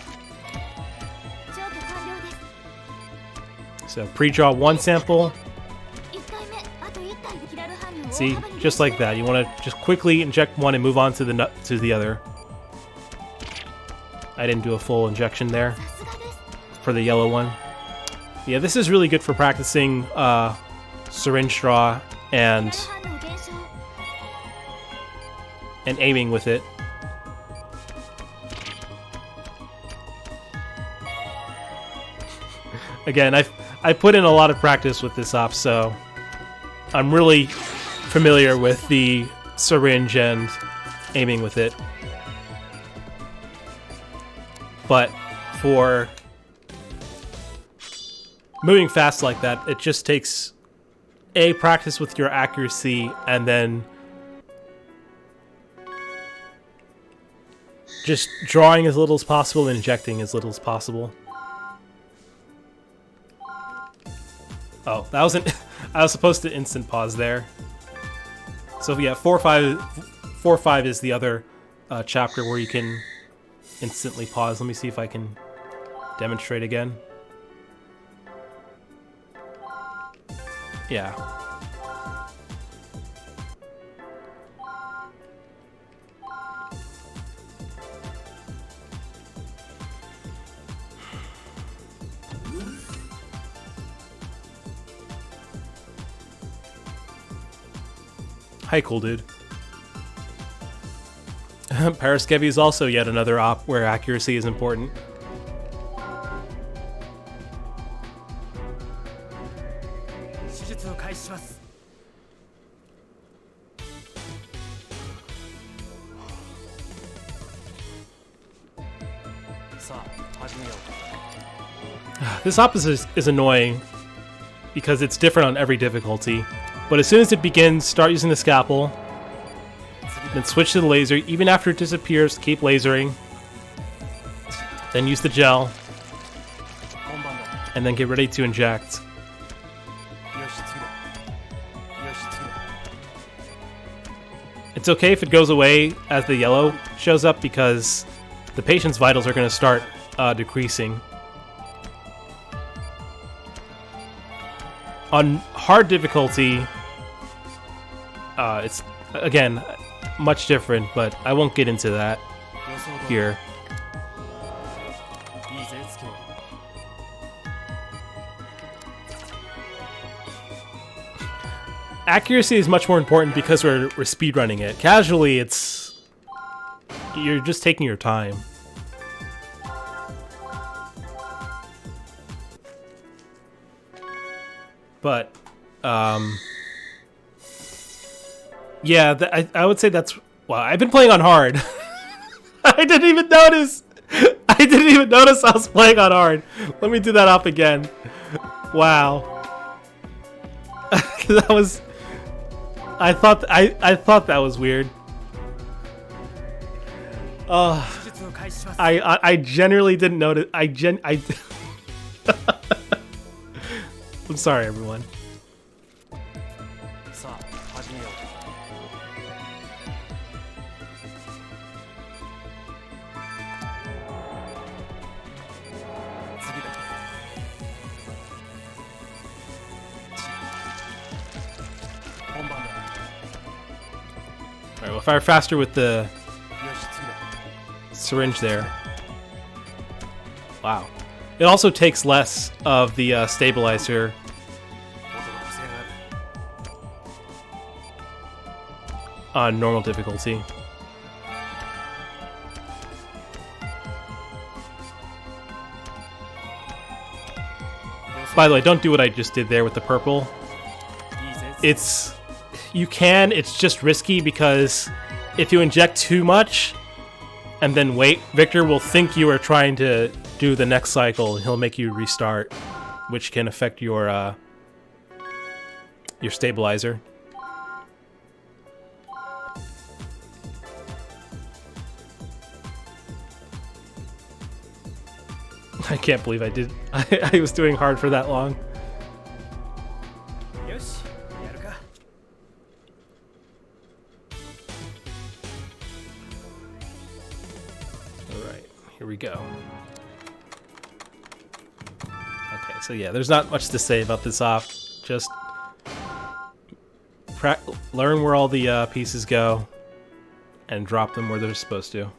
So pre-draw one sample. See, just like that. You want to just quickly inject one and move on to the other. I didn't do a full injection there for the yellow one. Yeah, this is really good for practicing syringe draw and aiming with it. Again, I put in a lot of practice with this op, so I'm really familiar with the syringe and aiming with it. But for moving fast like that, it just takes practice with your accuracy, and then just drawing as little as possible and injecting as little as possible. Oh, that wasn't. I was supposed to instant pause there. So yeah, 4-5 is the other chapter where you can instantly pause. Let me see if I can demonstrate again. Yeah. Hi, cool dude. Paraskevi is also yet another op where accuracy is important. This op is annoying because it's different on every difficulty. But as soon as it begins, start using the scalpel, then switch to the laser. Even after it disappears, keep lasering. Then use the gel, and then get ready to inject. It's okay if it goes away as the yellow shows up because the patient's vitals are going to start decreasing. On hard difficulty, it's, again, much different, but I won't get into that here. Accuracy is much more important because we're speedrunning it. Casually, you're just taking your time. But, yeah, I would say that's... Well, I've been playing on hard. I didn't even notice! I didn't even notice I was playing on hard. Let me do that up again. Wow. That was... I thought that was weird. I genuinely didn't notice. I'm sorry, everyone. Alright, we'll fire faster with the syringe there. Wow. It also takes less of the stabilizer. On normal difficulty. By the way, don't do what I just did there with the purple. It's just risky because if you inject too much and then wait, Victor will think you are trying to do the next cycle and he'll make you restart, which can affect your stabilizer. I can't believe I did. I was doing hard for that long. Alright, here we go. Okay, so yeah, there's not much to say about this op. Just learn where all the pieces go and drop them where they're supposed to.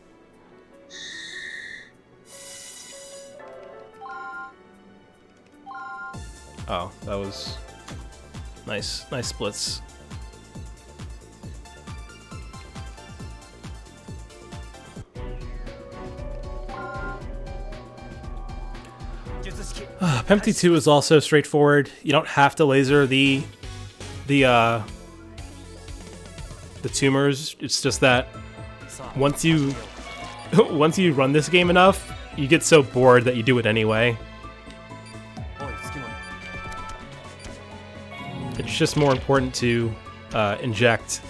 Oh, that was nice. Nice splits. Pempty 2 is also straightforward. You don't have to laser the tumors. It's just that once you run this game enough, you get so bored that you do it anyway. It's just more important to inject.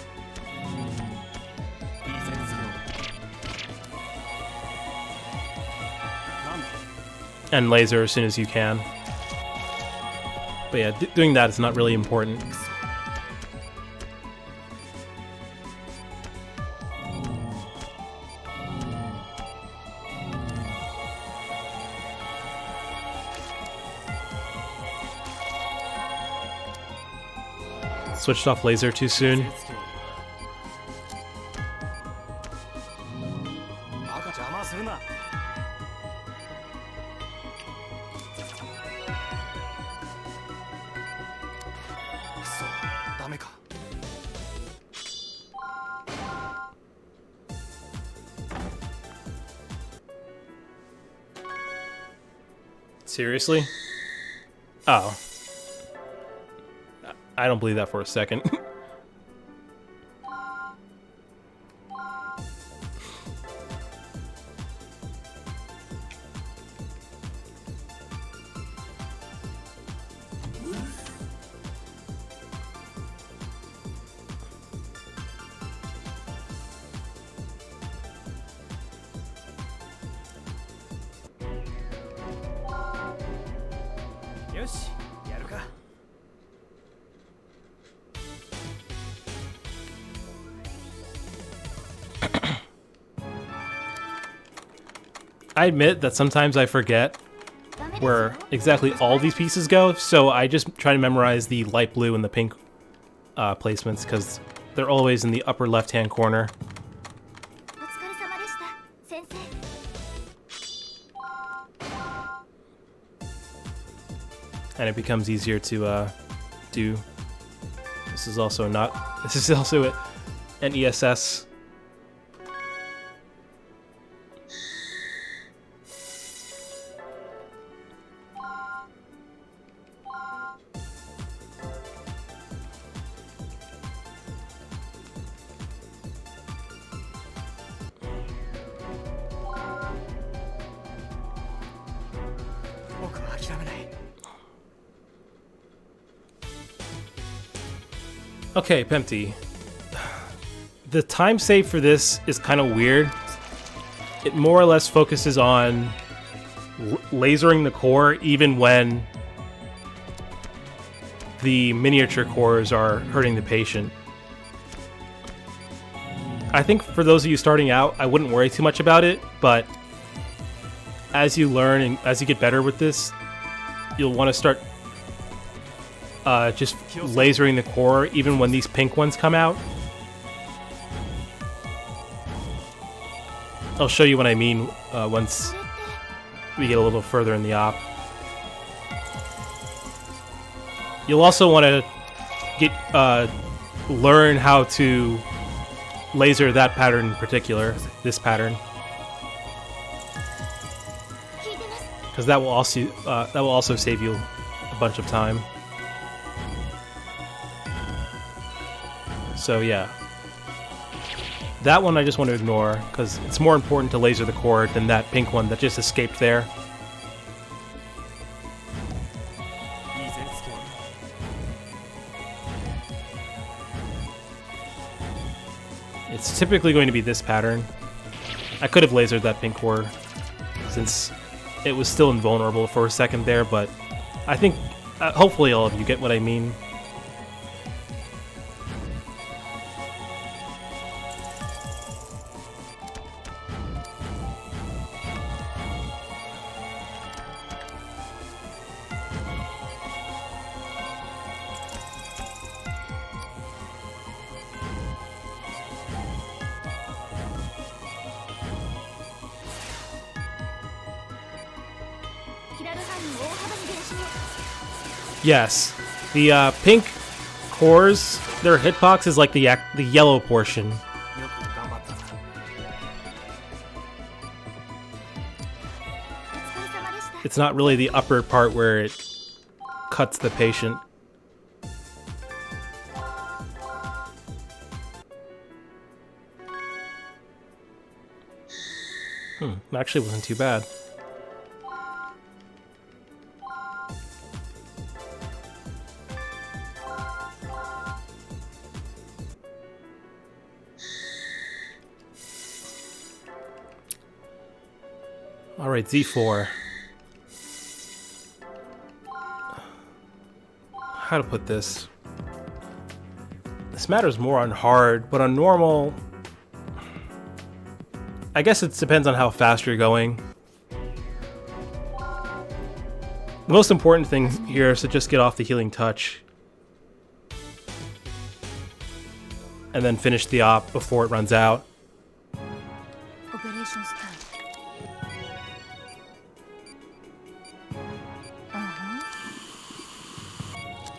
And laser as soon as you can. But yeah, doing that is not really important. Switched off laser too soon. Seriously? Oh. I don't believe that for a second. I admit that sometimes I forget where exactly all these pieces go, so I just try to memorize the light blue and the pink placements because they're always in the upper left-hand corner. And it becomes easier to do. This is also not. This is also an ESS. Okay, Pempty. The time save for this is kind of weird. It more or less focuses on lasering the core even when the miniature cores are hurting the patient. I think for those of you starting out, I wouldn't worry too much about it, but as you learn and as you get better with this, you'll want to start just lasering the core even when these pink ones come out. I'll show you what I mean once we get a little further in the op. You'll also want to get learn how to laser that pattern in particular, this pattern, because that will also save you a bunch of time. So yeah, that one I just want to ignore because it's more important to laser the core than that pink one that just escaped there. It's typically going to be this pattern. I could have lasered that pink core since it was still invulnerable for a second there, but I think hopefully all of you get what I mean. Yes, the pink cores, their hitbox is like the yellow portion. It's not really the upper part where it cuts the patient. Actually wasn't too bad. Alright, Z4. how to put this? This matters more on hard, but on normal, I guess it depends on how fast you're going. The most important thing here is to just get off the healing touch. And then finish the op before it runs out.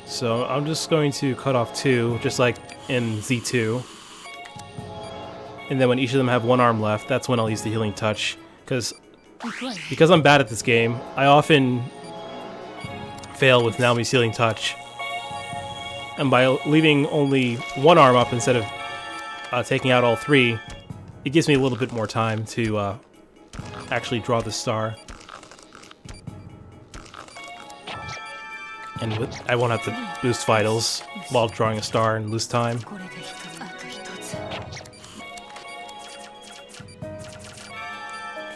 So I'm just going to cut off 2, just like in Z2. And then when each of them have 1 arm left, that's when I'll use the healing touch. Because I'm bad at this game, I often fail with Naomi's healing touch. And by leaving only 1 arm up instead of taking out all 3, it gives me a little bit more time to actually draw the star. And I won't have to boost vitals while drawing a star and lose time.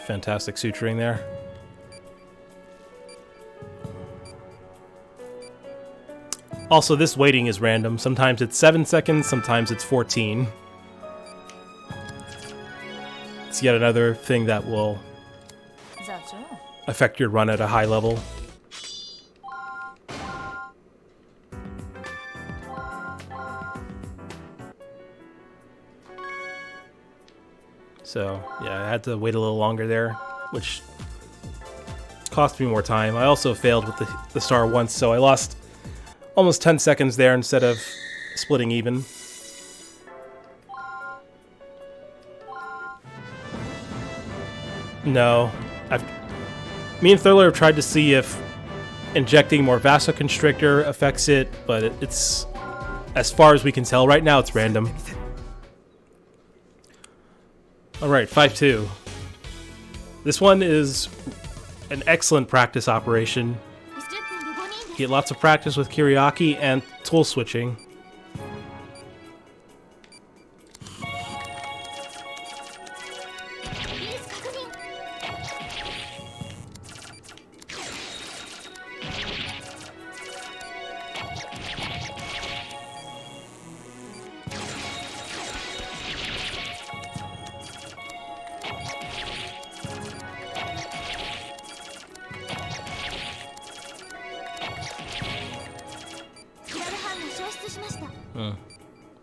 Fantastic suturing there. Also, this waiting is random. Sometimes it's 7 seconds, sometimes it's 14. It's yet another thing that will affect your run at a high level. So, yeah, I had to wait a little longer there, which cost me more time. I also failed with the star once, so I lost almost 10 seconds there instead of splitting even. No. Me and Thurler have tried to see if injecting more vasoconstrictor affects it, but it's, as far as we can tell right now, it's random. Alright, 5-2. This one is an excellent practice operation. Get lots of practice with Kiriaki and tool switching.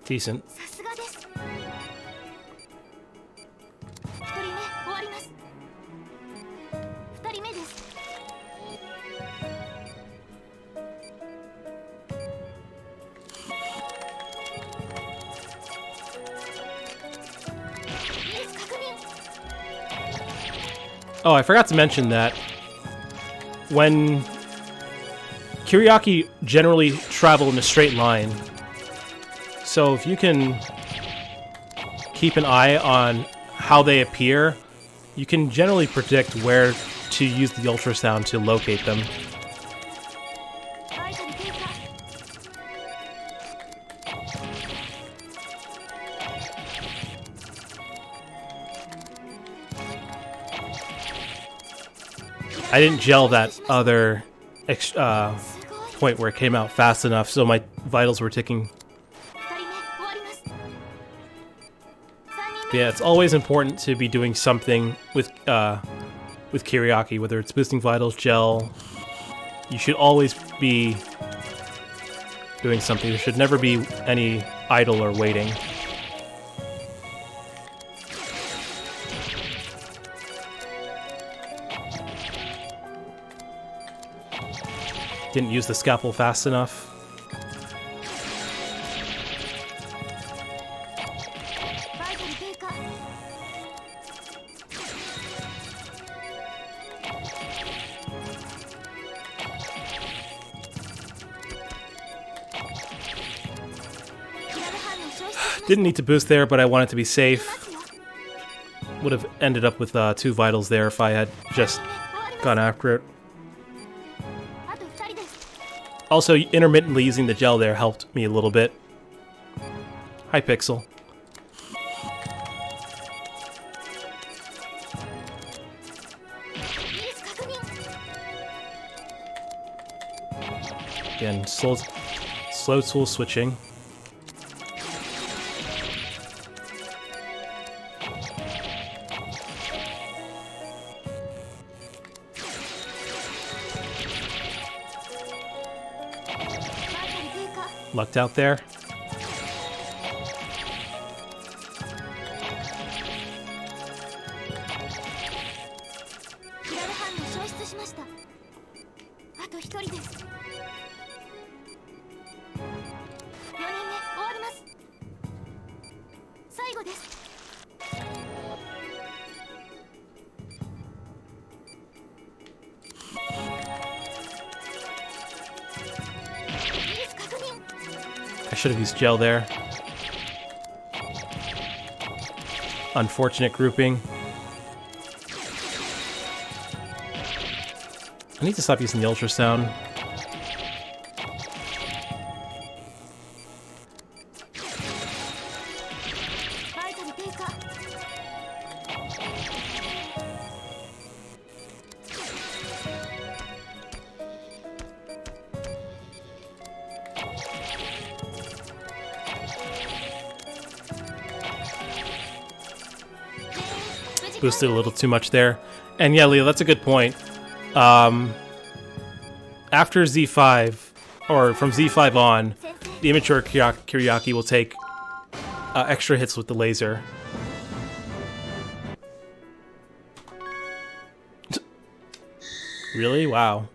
Decent. Oh, I forgot to mention that when Kiriaki generally travel in a straight line, so if you can keep an eye on how they appear, you can generally predict where to use the ultrasound to locate them. I didn't gel that other point where it came out fast enough, so my vitals were ticking. Yeah, it's always important to be doing something with Kiriaki, whether it's boosting vitals, gel. You should always be doing something. There should never be any idle or waiting. Didn't use the scalpel fast enough. Didn't need to boost there, but I wanted to be safe. Would have ended up with 2 vitals there if I had just gone after it. Also, intermittently using the gel there helped me a little bit. Hi, Pixel. Again, slow tool switching. Lucked out there. I should have used gel there. Unfortunate grouping. I need to stop using the ultrasound. Boosted a little too much there. And yeah, Leo, that's a good point. After Z5, or from Z5 on, the immature Kiriaki will take extra hits with the laser. Really? Wow.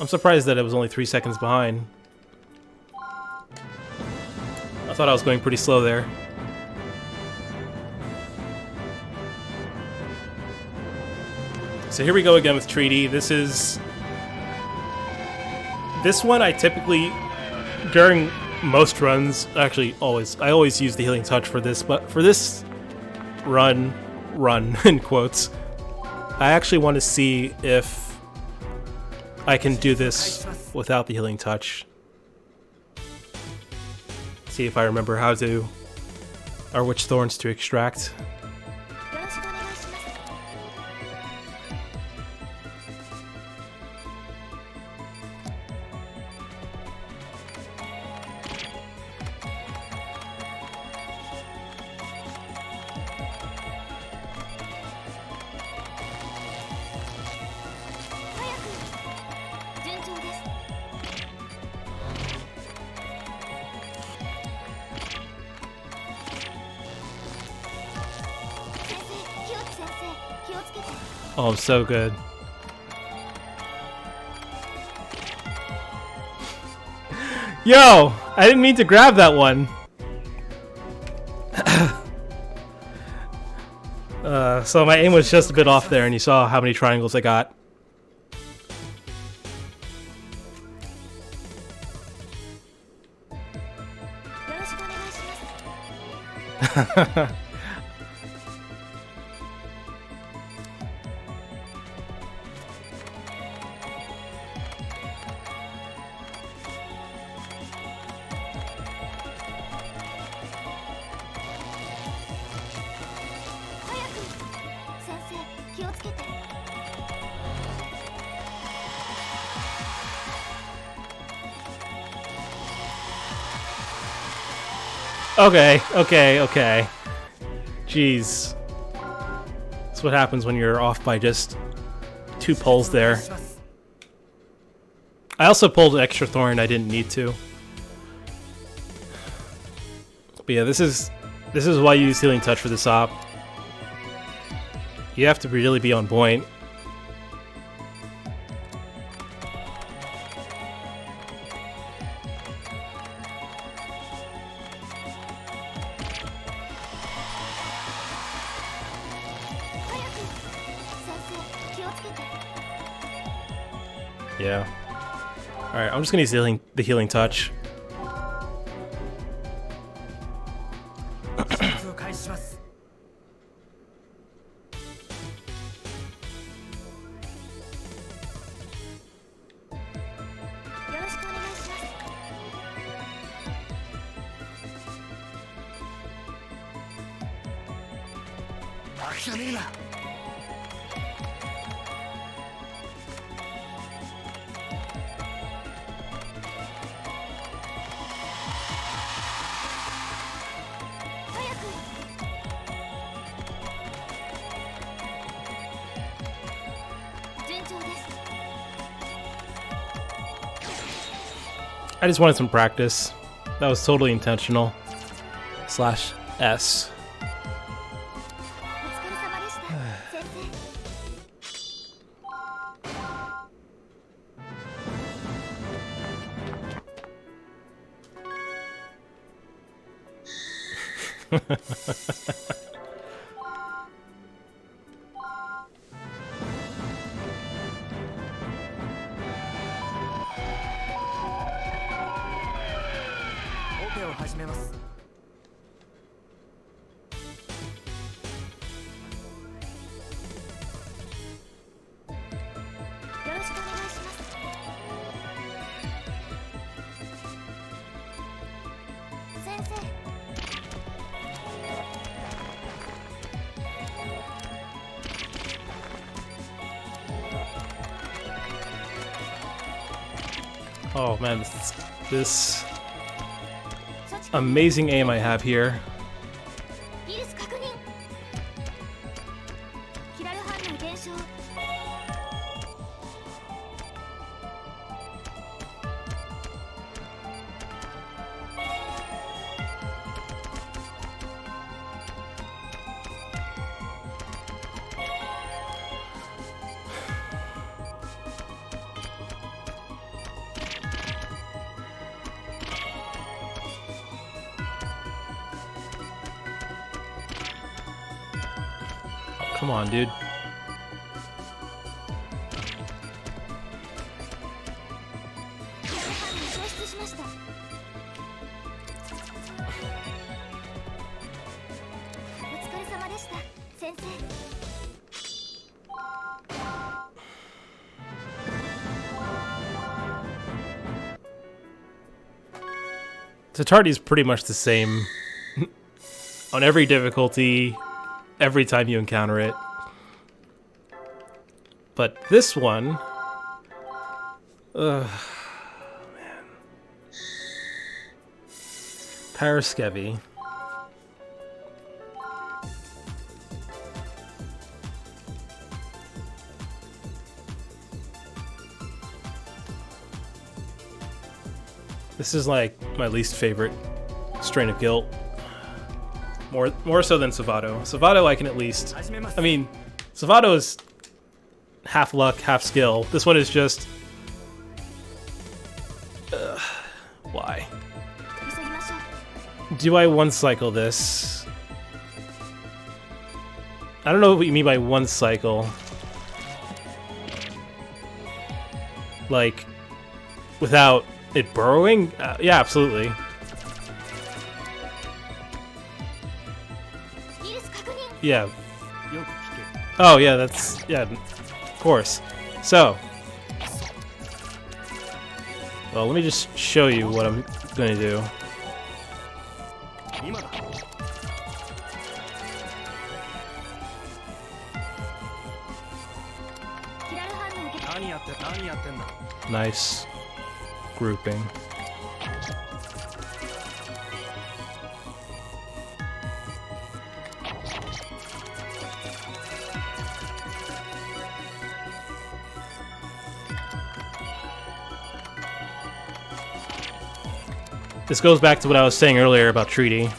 I'm surprised that it was only 3 seconds behind. I thought I was going pretty slow there. So here we go again with Treaty. This one I typically, during most runs, actually I always use the Healing Touch for this, but for this run in quotes, I actually want to see if I can do this without the Healing Touch. See if I remember how to, or which thorns to extract. Oh, so good. Yo! I didn't mean to grab that one. So my aim was just a bit off there, and you saw how many triangles I got. Okay. Jeez. That's what happens when you're off by just 2 pulls there. I also pulled an extra thorn I didn't need to. But yeah, this is why you use Healing Touch for this op. You have to really be on point. Yeah. Alright, I'm just gonna use the healing touch. I just wanted some practice. That was totally intentional. /S. Oh man, this amazing aim I have here. Come on, dude. Tatardi is pretty much the same on every difficulty, every time you encounter it. But this one... man. Paraskevi. This is like my least favorite strain of guilt. More so than Savato. Savato I can at least... I mean, Savato is half luck, half skill. This one is just... why? Do I one cycle this? I don't know what you mean by one cycle. Like, without it burrowing? Yeah, absolutely. Yeah. Oh, yeah, that's... yeah, of course. So. Well, let me just show you what I'm going to do. Nice grouping. This goes back to what I was saying earlier about Treaty.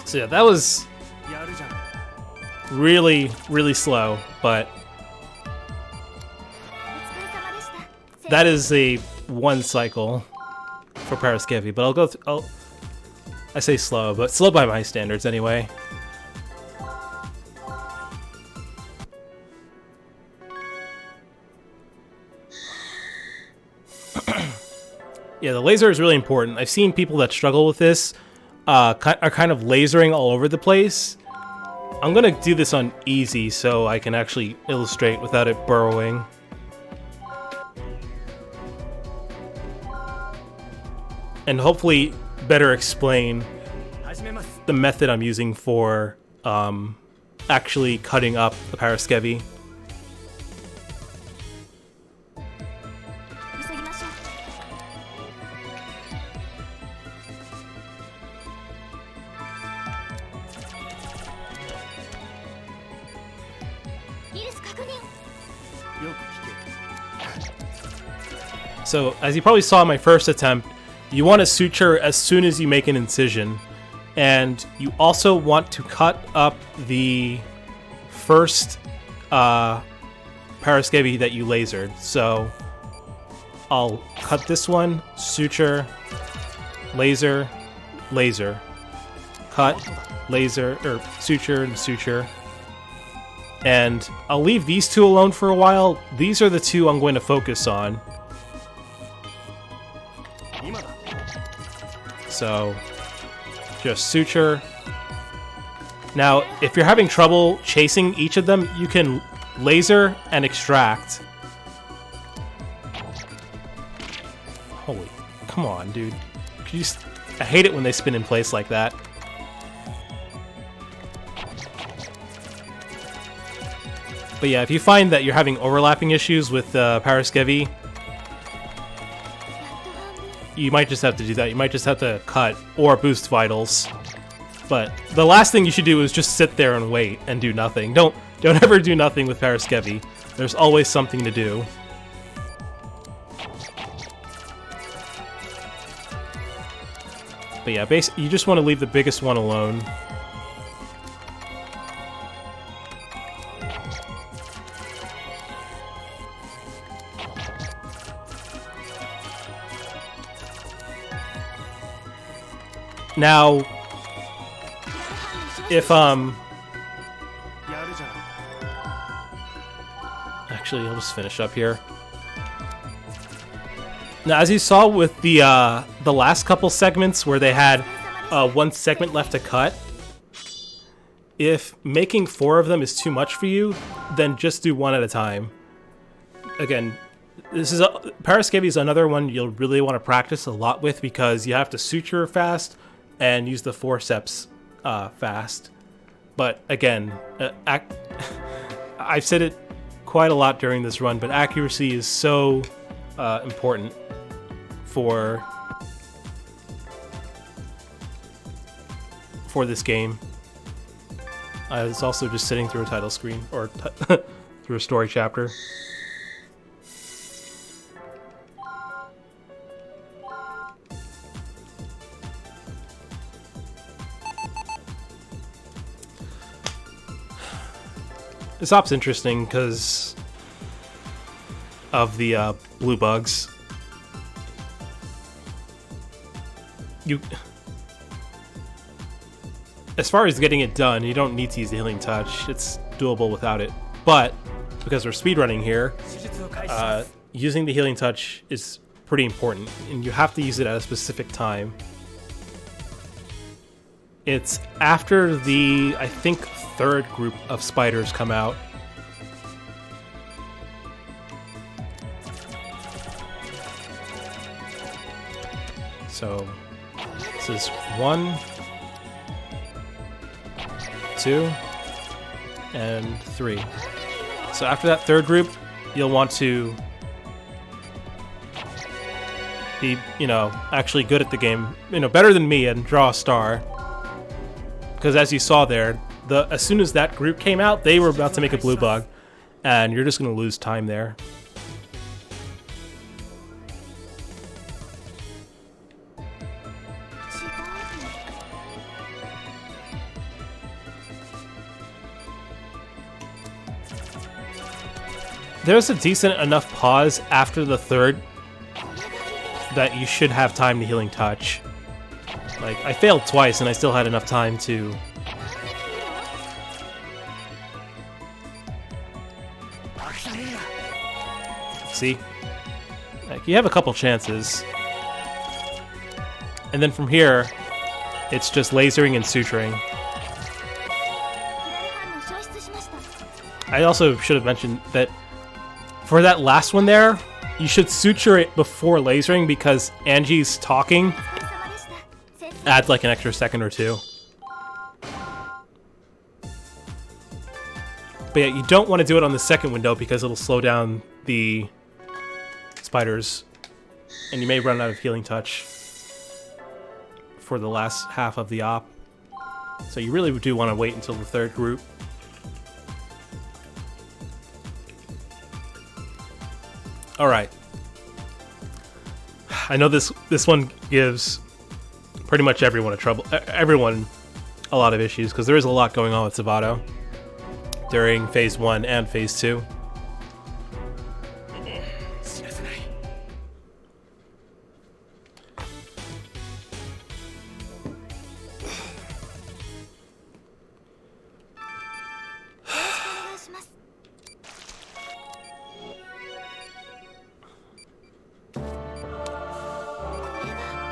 So yeah, that was really, really slow, but that is a one cycle for Paraskevi. But I'll go through. I say slow, but slow by my standards anyway. Yeah, the laser is really important. I've seen people that struggle with this are kind of lasering all over the place. I'm gonna do this on easy so I can actually illustrate without it burrowing. And hopefully better explain the method I'm using for actually cutting up the Paraskevi. So, as you probably saw in my first attempt, you want to suture as soon as you make an incision. And you also want to cut up the first Paraskevi that you lasered. So, I'll cut this one, suture, laser, laser. Cut, laser, or suture and suture. And I'll leave these two alone for a while. These are the two I'm going to focus on. So, just suture. Now, if you're having trouble chasing each of them, you can laser and extract. Holy, come on, dude. Could you I hate it when they spin in place like that. But yeah, if you find that you're having overlapping issues with Paraskevi, you might just have to do that. You might just have to cut or boost vitals. But the last thing you should do is just sit there and wait and do nothing. Don't ever do nothing with Paraskevi. There's always something to do. But yeah, you just want to leave the biggest one alone. Now, if actually, I'll just finish up here. Now, as you saw with the last couple segments where they had one segment left to cut, if making 4 of them is too much for you, then just do one at a time. Again, Paraskevi is another one you'll really want to practice a lot with because you have to suture fast and use the forceps fast. But again, I've said it quite a lot during this run, but accuracy is so important for this game. I was also just sitting through a title screen, or through a story chapter. This op's interesting because of the blue bugs. As far as getting it done, you don't need to use the Healing Touch. It's doable without it. But because we're speedrunning here, using the Healing Touch is pretty important, and you have to use it at a specific time. It's after the, I think, 3rd group of spiders come out. So, this is 1, 2, and 3. So after that 3rd group, you'll want to be, actually good at the game, better than me, and draw a star. Because as you saw there, as soon as that group came out, they were about to make a blue bug, and you're just going to lose time there. There's a decent enough pause after the 3rd that you should have time to Healing Touch. Like, I failed twice and I still had enough time to... See? Like, you have a couple chances. And then from here, it's just lasering and suturing. I also should have mentioned that for that last one there, you should suture it before lasering because Angie's talking adds like an extra second or two. But yeah, you don't want to do it on the second window because it'll slow down the spiders. And you may run out of healing touch for the last half of the op. So you really do want to wait until the third group. Alright. I know this one gives pretty much everyone a lot of issues, because there is a lot going on with Zavato during Phase 1 and Phase 2.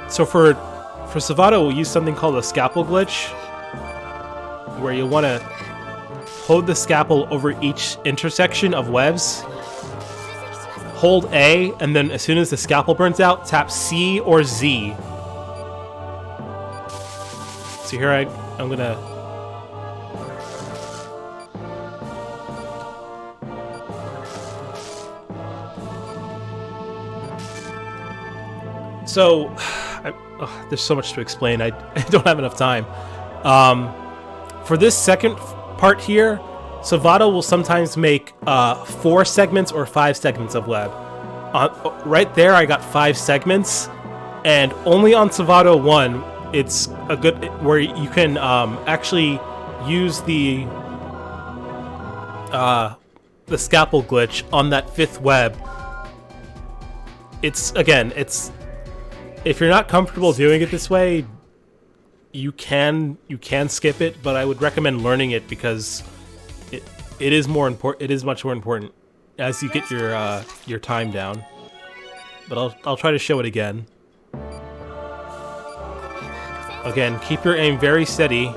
So for Zavato, we'll use something called a scalpel glitch, where you'll want to hold the scalpel over each intersection of webs, hold A, and then as soon as the scalpel burns out, tap C or Z. So here I'm gonna... So... there's so much to explain. I don't have enough time. For this second part here, Zavato will sometimes make 4 segments or 5 segments of web. Right there, I got 5 segments, and only on Zavato 1, it's a good where you can actually use the scalpel glitch on that 5th web. It's if you're not comfortable doing it this way, you can skip it, but I would recommend learning it because it is more important. It is much more important as you get your time down. But I'll try to show it again. Again, keep your aim very steady,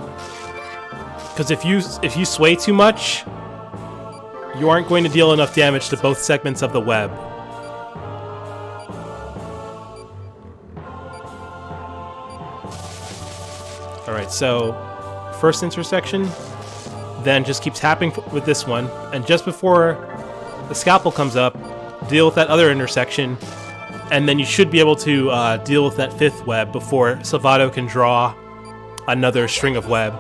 because if you sway too much, you aren't going to deal enough damage to both segments of the web. Alright, so first intersection, then just keep tapping with this one, and just before the scalpel comes up, deal with that other intersection, and then you should be able to deal with that 5th web before Zavato can draw another string of web.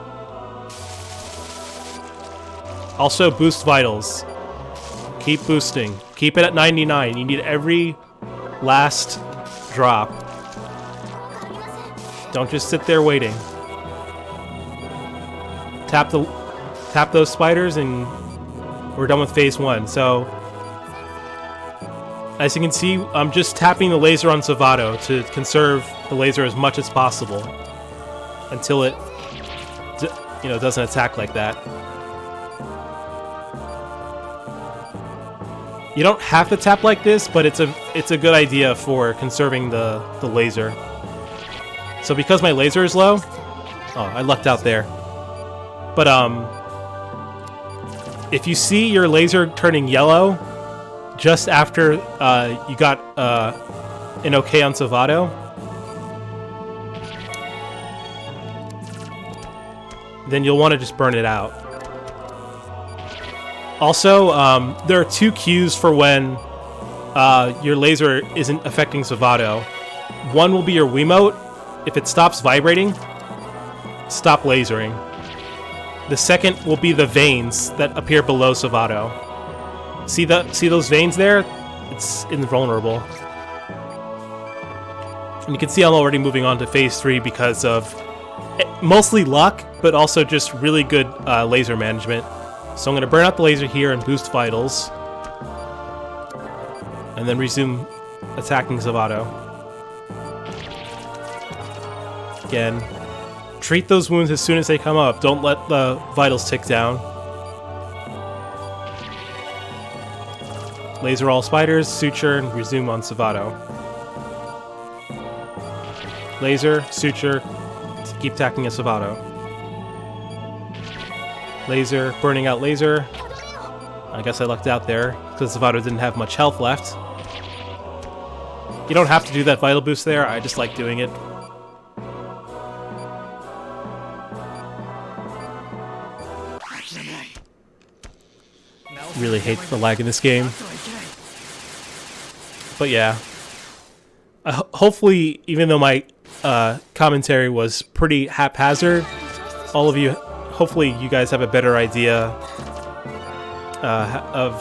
Also, boost vitals. Keep boosting. Keep it at 99. You need every last drop. Don't just sit there waiting. Tap those spiders and we're done with Phase 1. So, as you can see, I'm just tapping the laser on Zavato to conserve the laser as much as possible until it, doesn't attack like that. You don't have to tap like this, but it's a good idea for conserving the laser. So because my laser is low, I lucked out there. But if you see your laser turning yellow just after you got an okay on Zavato, then you'll want to just burn it out. Also, there are 2 cues for when your laser isn't affecting Zavato. One will be your Wiimote. If it stops vibrating, stop lasering. The second will be the veins that appear below Zavato. See those veins there? It's invulnerable. And you can see I'm already moving on to Phase 3 because of mostly luck, but also just really good laser management. So I'm going to burn out the laser here and boost vitals. And then resume attacking Zavato. Again, treat those wounds as soon as they come up. Don't let the vitals tick down. Laser all spiders, suture, and resume on Zavato. Laser, suture, keep attacking a Zavato. Laser, burning out laser. I guess I lucked out there, because Zavato didn't have much health left. You don't have to do that vital boost there, I just like doing it. really hate the lag in this game. But yeah. Hopefully, even though my commentary was pretty haphazard, all of you, hopefully you guys have a better idea of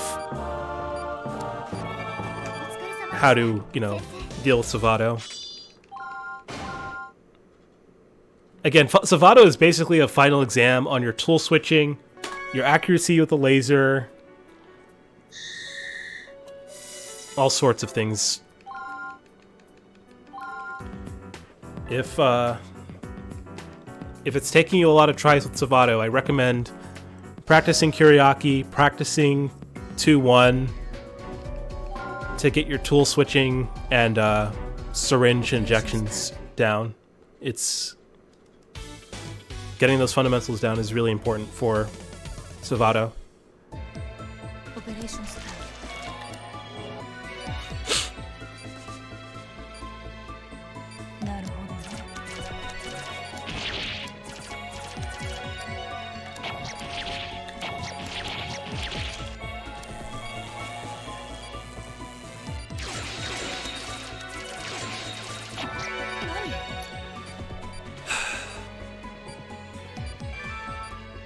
how to, you know, deal with Savato. Again, Savato is basically a final exam on your tool switching, your accuracy with the laser, all sorts of things. If it's taking you a lot of tries with Savato, I recommend practicing Kuriaki, practicing 2-1 to get your tool switching and syringe injections down. Getting those fundamentals down is really important for Savato.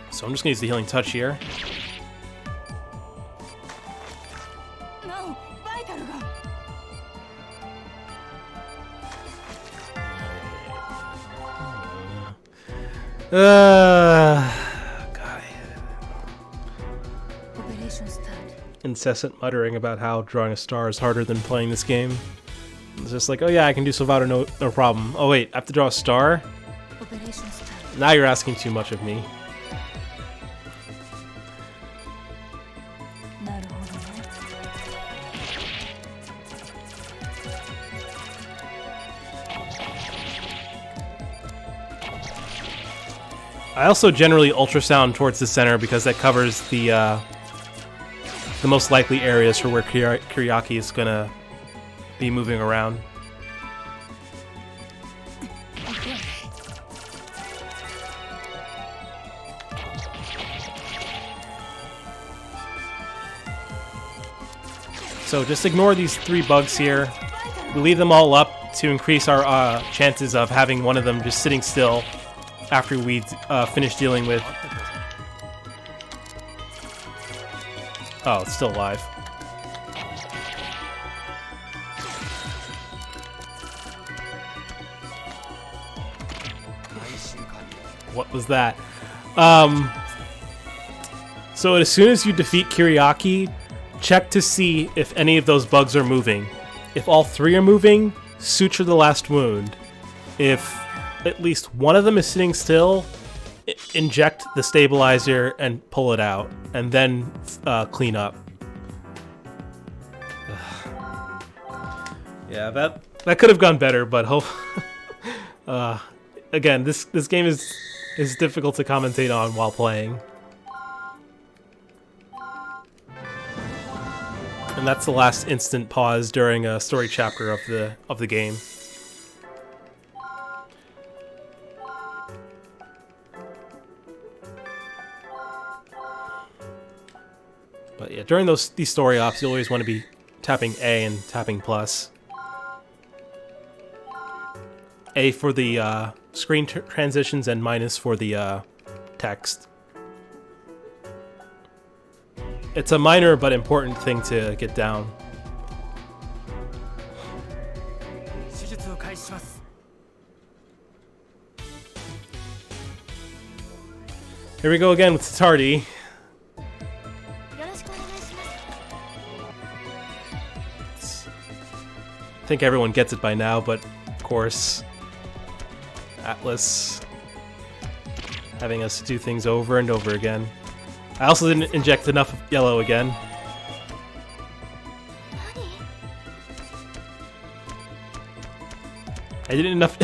So I'm just gonna use the healing touch here. God. Incessant muttering about how drawing a star is harder than playing this game. It's just like, oh yeah, I can do Savato, no problem. Oh wait, I have to draw a star? Now you're asking too much of me. I also generally ultrasound towards the center because that covers the most likely areas for where Kuriaki is gonna be moving around. So just ignore these 3 bugs here. We leave them all up to increase our chances of having one of them just sitting still after we finish dealing with... Oh, it's still alive. What was that? So as soon as you defeat Kuriaki, check to see if any of those bugs are moving. If all 3 are moving, suture the last wound. If at least one of them is sitting still, inject the stabilizer and pull it out, and then clean up. Yeah, that could have gone better, but again, this game is difficult to commentate on while playing. And that's the last instant pause during a story chapter of the game. But yeah, during these story ops, you always want to be tapping A and tapping plus. A for the screen transitions and minus for the text. It's a minor but important thing to get down. Here we go again with Tatardi. I think everyone gets it by now, but of course, Atlas having us do things over and over again. I also didn't inject enough yellow again. I didn't enough.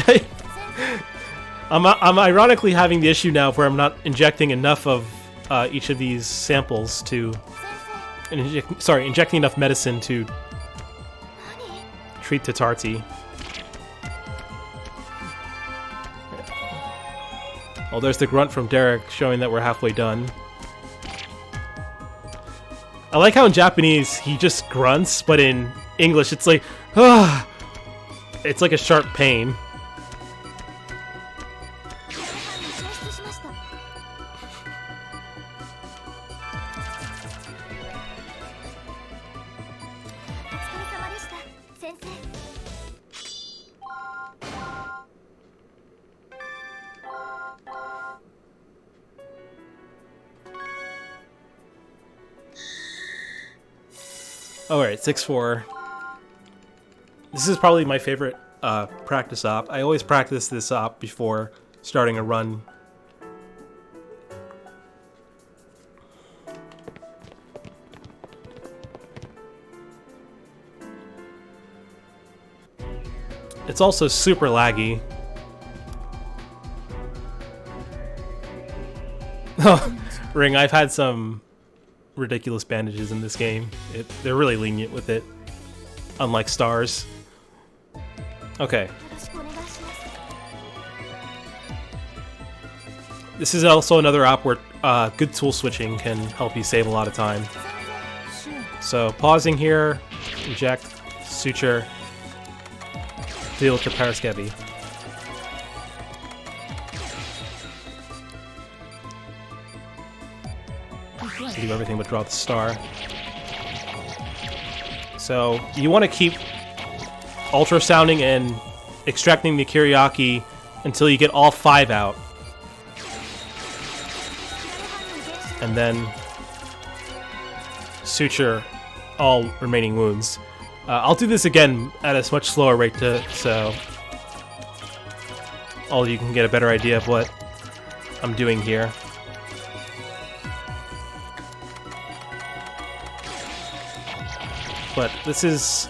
I'm ironically having the issue now where I'm not injecting enough of each of these samples to, injecting enough medicine to treat Tatarti. Oh, there's the grunt from Derek showing that we're halfway done. I like how in Japanese he just grunts, but in English it's like, ah, it's like a sharp pain. Alright, 6-4. This is probably my favorite practice op. I always practice this op before starting a run. It's also super laggy. Oh, Ring, I've had some ridiculous bandages in this game. They're really lenient with it, unlike Stars. Okay. This is also another op where good tool switching can help you save a lot of time. So pausing here, inject, suture, deal with the Paraskevi. Do everything but draw the star. So you want to keep ultrasounding and extracting the Kiriaki until you get all 5 out. And then suture all remaining wounds. I'll do this again at a much slower rate so all of you can get a better idea of what I'm doing here. But this is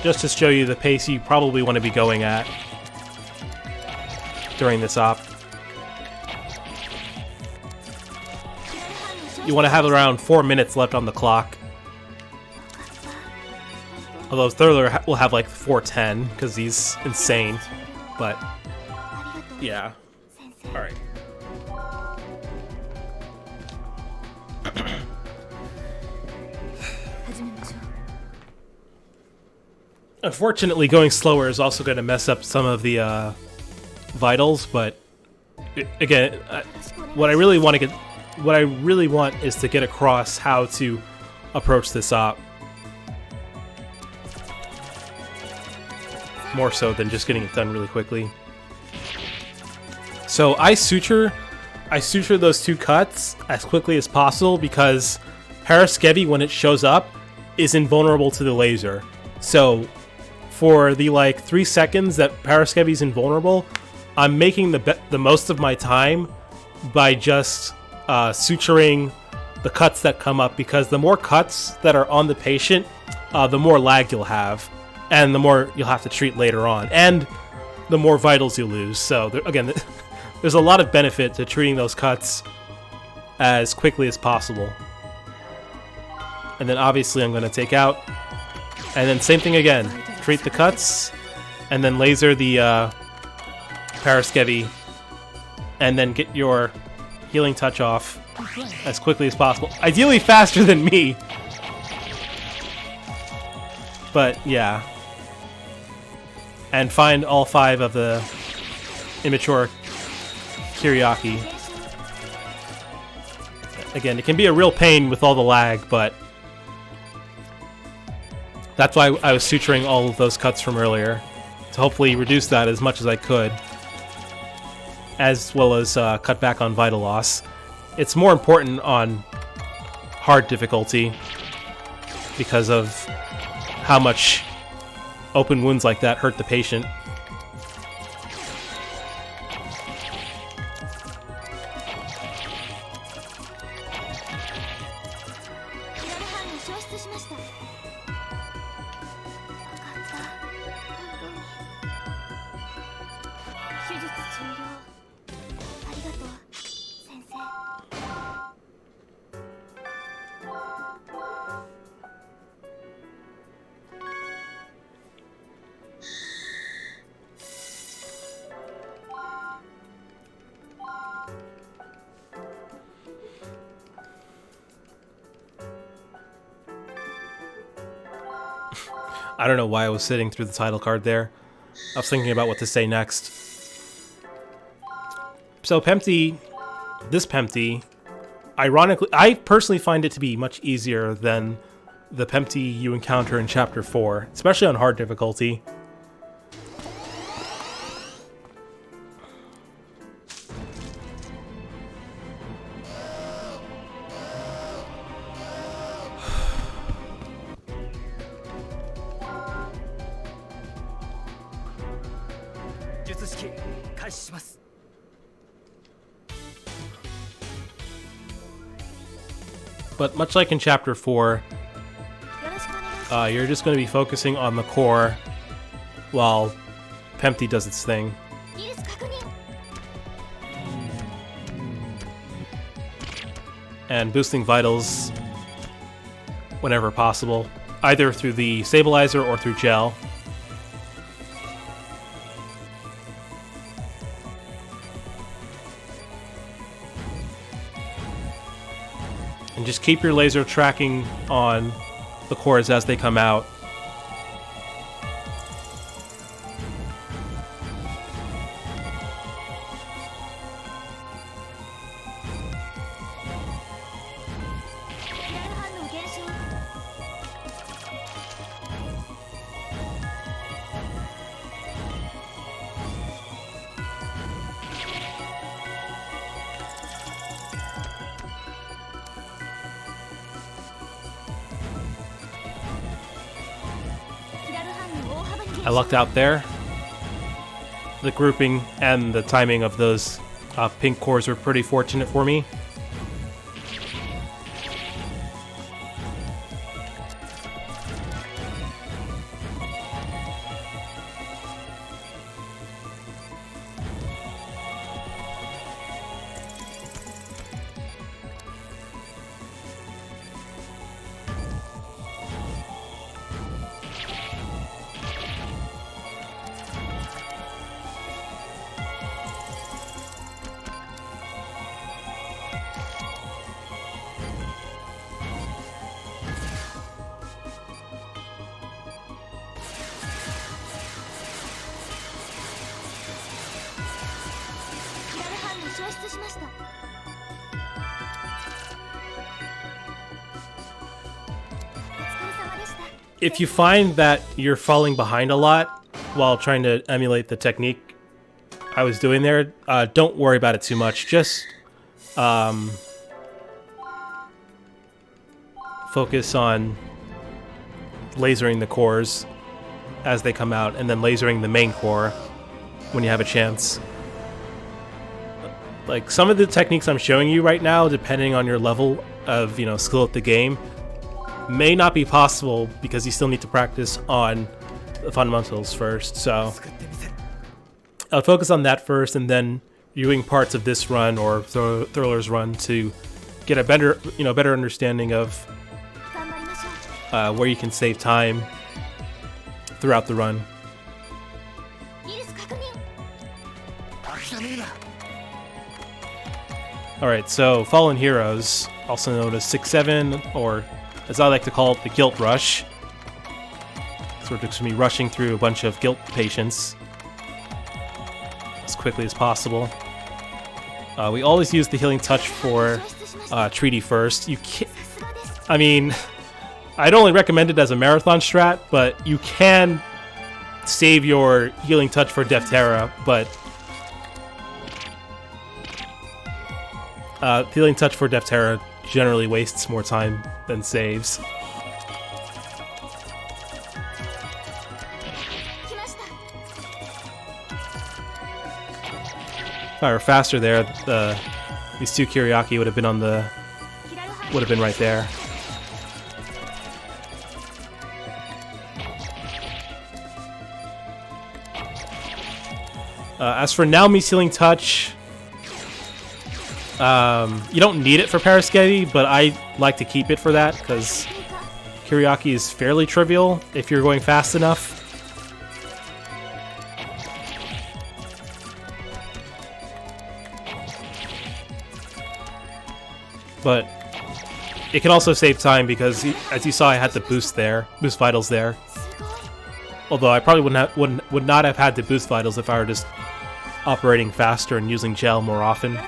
just to show you the pace you probably want to be going at during this op. You want to have around 4 minutes left on the clock. Although Thurler will have like 4:10 because he's insane. But yeah. Alright. Unfortunately, going slower is also going to mess up some of the vitals, but again, what I really want is to get across how to approach this op. More so than just getting it done really quickly. So I suture those 2 cuts as quickly as possible because Paraskevi, when it shows up, is invulnerable to the laser. So for the like 3 seconds that Paraskevi's invulnerable, I'm making the most of my time by just suturing the cuts that come up, because the more cuts that are on the patient, the more lag you'll have, and the more you'll have to treat later on, and the more vitals you lose. So again, there's a lot of benefit to treating those cuts as quickly as possible. And then obviously I'm going to take out, and then same thing again. Treat the cuts, and then laser the Paraskevi, and then get your healing touch off as quickly as possible. Ideally faster than me. But yeah. And find all 5 of the immature Kiriaki. Again, it can be a real pain with all the lag, but that's why I was suturing all of those cuts from earlier, to hopefully reduce that as much as I could, as well as cut back on vital loss. It's more important on hard difficulty because of how much open wounds like that hurt the patient. I don't know why I was sitting through the title card there. I was thinking about what to say next. So Pempty, this Pempty, ironically, I personally find it to be much easier than the Pempty you encounter in Chapter 4, especially on hard difficulty. But much like in Chapter 4, you're just going to be focusing on the core while Pempty does its thing. And boosting vitals whenever possible, either through the stabilizer or through gel. And just keep your laser tracking on the cores as they come out. I lucked out there. The grouping and the timing of those pink cores were pretty fortunate for me. If you find that you're falling behind a lot while trying to emulate the technique I was doing there, don't worry about it too much. Just focus on lasering the cores as they come out, and then lasering the main core when you have a chance. Like, some of the techniques I'm showing you right now, depending on your level of, skill at the game, may not be possible because you still need to practice on the fundamentals first. So I'll focus on that first, and then viewing parts of this run or Thriller's run to get a better, better understanding of where you can save time throughout the run. Alright, so Fallen Heroes, also known as 6-7, or as I like to call it, the Guilt Rush. So we're just going to be rushing through a bunch of guilt patients as quickly as possible. We always use the Healing Touch for Treaty first. You can't, I mean, I'd only recommend it as a marathon strat, but you can save your Healing Touch for Defterra, but Healing Touch for Defterra generally wastes more time than saves. If I were faster there, these two Kiriaki would have been right there. As for Naomi's Healing Touch, you don't need it for Paraskevy, but I like to keep it for that, because Kiriaki is fairly trivial if you're going fast enough. But it can also save time because, as you saw, I had to boost vitals there. Although I probably would not have had to boost vitals if I were just operating faster and using gel more often.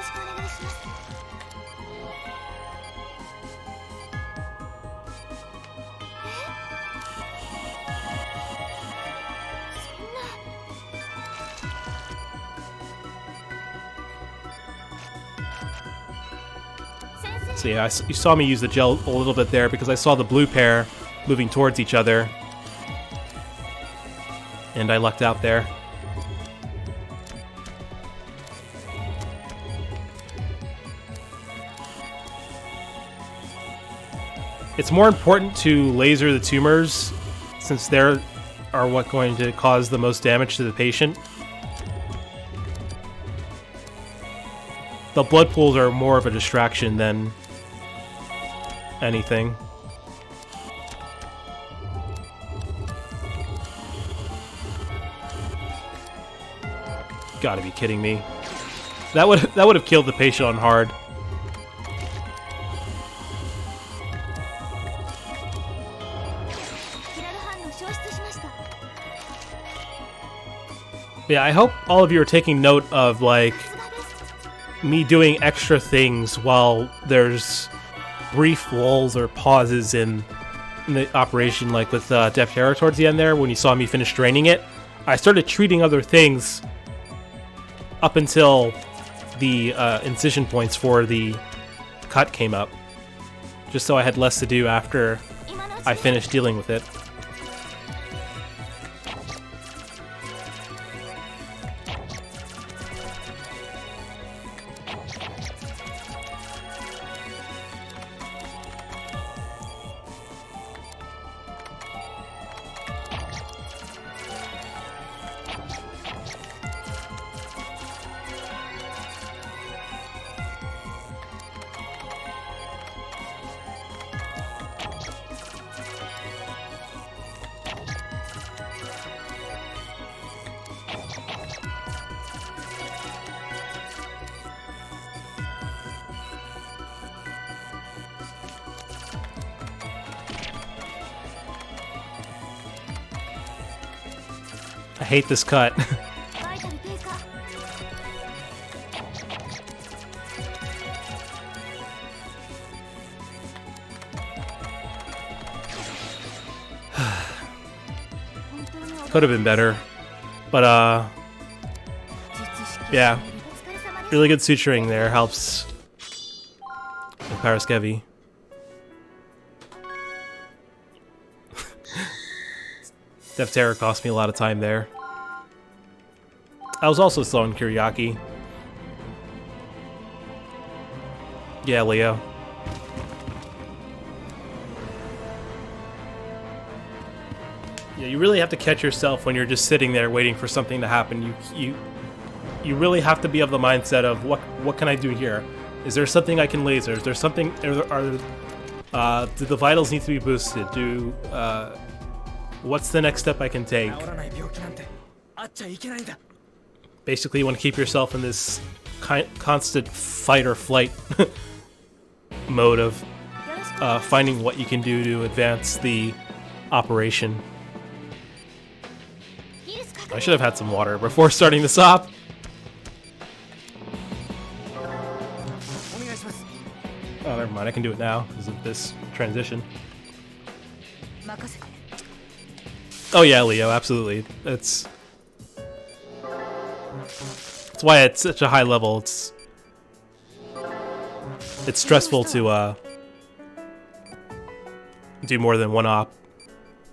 So yeah, you saw me use the gel a little bit there because I saw the blue pair moving towards each other. And I lucked out there. It's more important to laser the tumors since they are what going to cause the most damage to the patient. The blood pools are more of a distraction than anything. Gotta be kidding me. That would have killed the patient on hard. Yeah, I hope all of you are taking note of, like, me doing extra things while there's brief lulls or pauses in the operation, like with Death Terror towards the end there, when you saw me finish draining it. I started treating other things up until the incision points for the cut came up, just so I had less to do after I finished dealing with it. I hate this cut. Could have been better, but yeah, really good suturing there helps with Paraskevi. Death Terror cost me a lot of time there. I was also slow in Kuryaki. Yeah, Leo. Yeah, you really have to catch yourself when you're just sitting there waiting for something to happen. You really have to be of the mindset of what can I do here? Is there something I can laser? Is there something? Do the vitals need to be boosted? What's the next step I can take? Basically, you want to keep yourself in this constant fight or flight mode of finding what you can do to advance the operation. I should have had some water before starting this op. Oh, never mind. I can do it now because of this transition. Oh yeah, Leo, absolutely. That's why it's such a high level. It's stressful to do more than one op,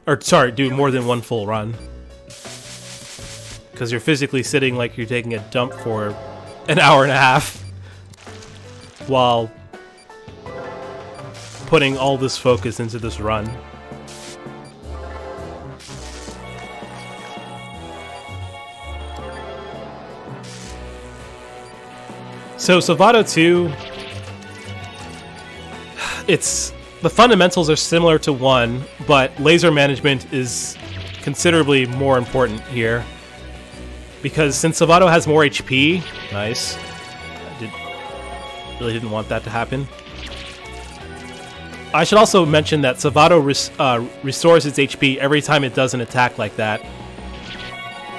or sorry, do more than one full run, because you're physically sitting like you're taking a dump for an hour and a half while putting all this focus into this run. So Salvato 2, the fundamentals are similar to 1, but laser management is considerably more important here. Because since Salvato has more HP, nice. Really didn't want that to happen. I should also mention that Savato restores its HP every time it does an attack like that.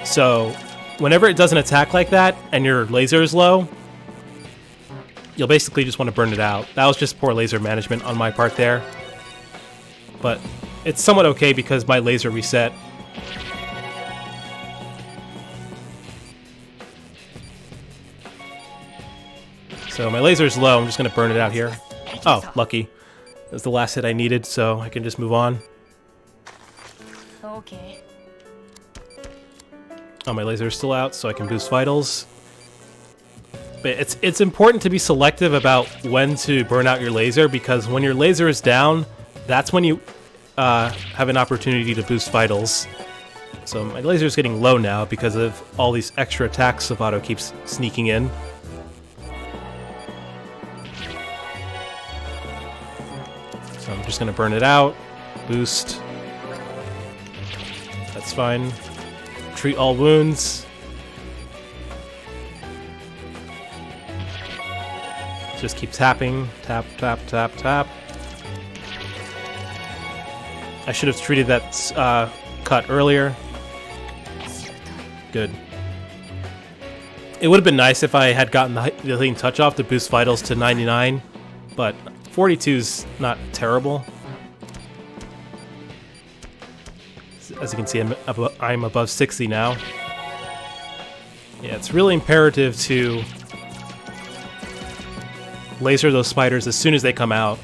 So, whenever it does an attack like that, and your laser is low, you'll basically just want to burn it out. That was just poor laser management on my part there. But it's somewhat okay because my laser reset. So my laser is low, I'm just going to burn it out here. Oh, lucky. That was the last hit I needed, so I can just move on. Okay. Oh, my laser is still out, so I can boost vitals. But it's important to be selective about when to burn out your laser, because when your laser is down, that's when you have an opportunity to boost vitals. So my laser is getting low now because of all these extra attacks Savato keeps sneaking in. So I'm just going to burn it out. Boost. That's fine. Treat all wounds. Just keep tapping. Tap, tap, tap, tap. I should have treated that cut earlier. Good. It would have been nice if I had gotten the healing touch off to boost vitals to 99, but 42 is not terrible. As you can see, I'm above 60 now. Yeah, it's really imperative to laser those spiders as soon as they come out.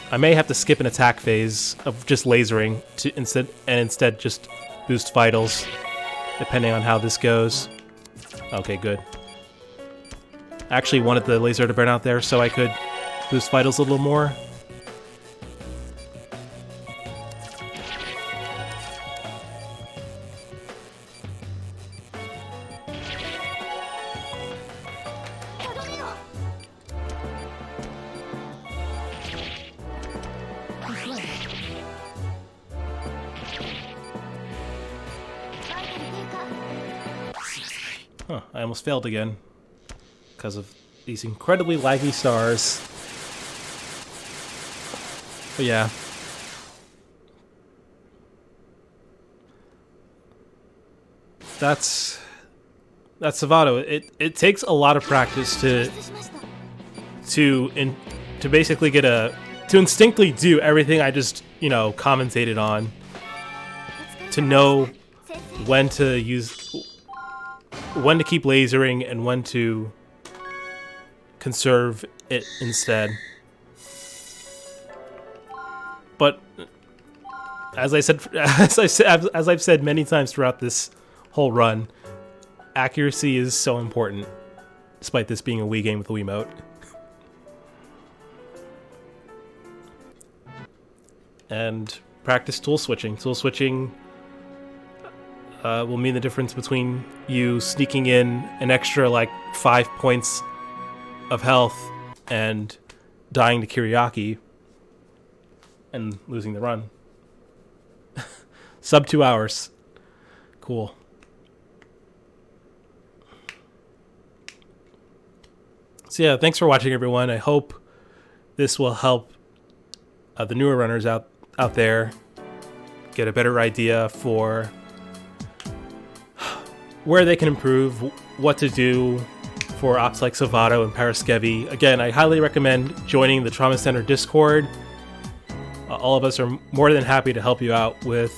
I may have to skip an attack phase of just lasering to instead just boost vitals, depending on how this goes. Okay, good. I actually wanted the laser to burn out there so I could boost vitals a little more. Huh, I almost failed again because of these incredibly laggy stars. But yeah. That's Savato. It takes a lot of practice to basically get to instinctively do everything I just, commentated on. To know when to keep lasering and when to conserve it instead. But as I've said many times throughout this whole run, accuracy is so important, despite this being a Wii game with a Wiimote. And practice tool switching. Tool switching will mean the difference between you sneaking in an extra 5 points of health and dying to Kiriaki and losing the run. Sub 2 hours. Cool. So yeah, thanks for watching, everyone. I hope this will help the newer runners out there get a better idea for where they can improve, what to do for ops like Savato and Paraskevi. Again, I highly recommend joining the Trauma Center Discord. All of us are more than happy to help you out with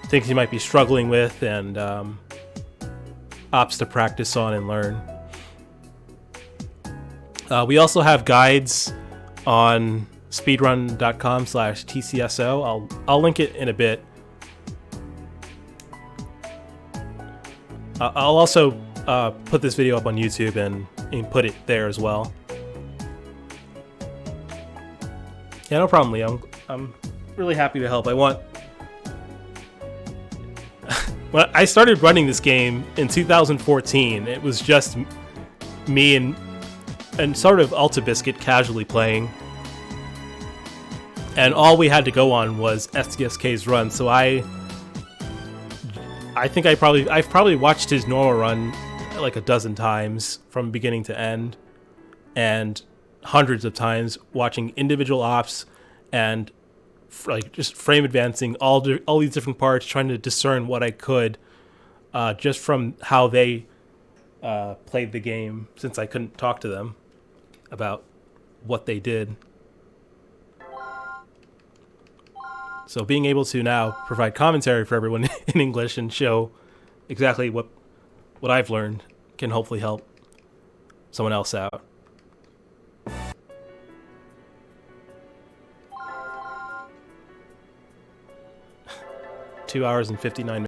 things you might be struggling with and ops to practice on and learn. We also have guides on speedrun.com/TCSO. I'll link it in a bit. I'll also put this video up on YouTube and put it there as well. Yeah, no problem, Lee. I'm really happy to help. When I started running this game in 2014, it was just me and sort of Alta Biscuit casually playing. And all we had to go on was STSK's run, so I think I've probably watched his normal run 12 times from beginning to end, and hundreds of times watching individual ops and like just frame advancing all these different parts, trying to discern what I could just from how they played the game, since I couldn't talk to them about what they did. So being able to now provide commentary for everyone in English and show exactly what I've learned can hopefully help someone else out. 2 hours and 59 minutes.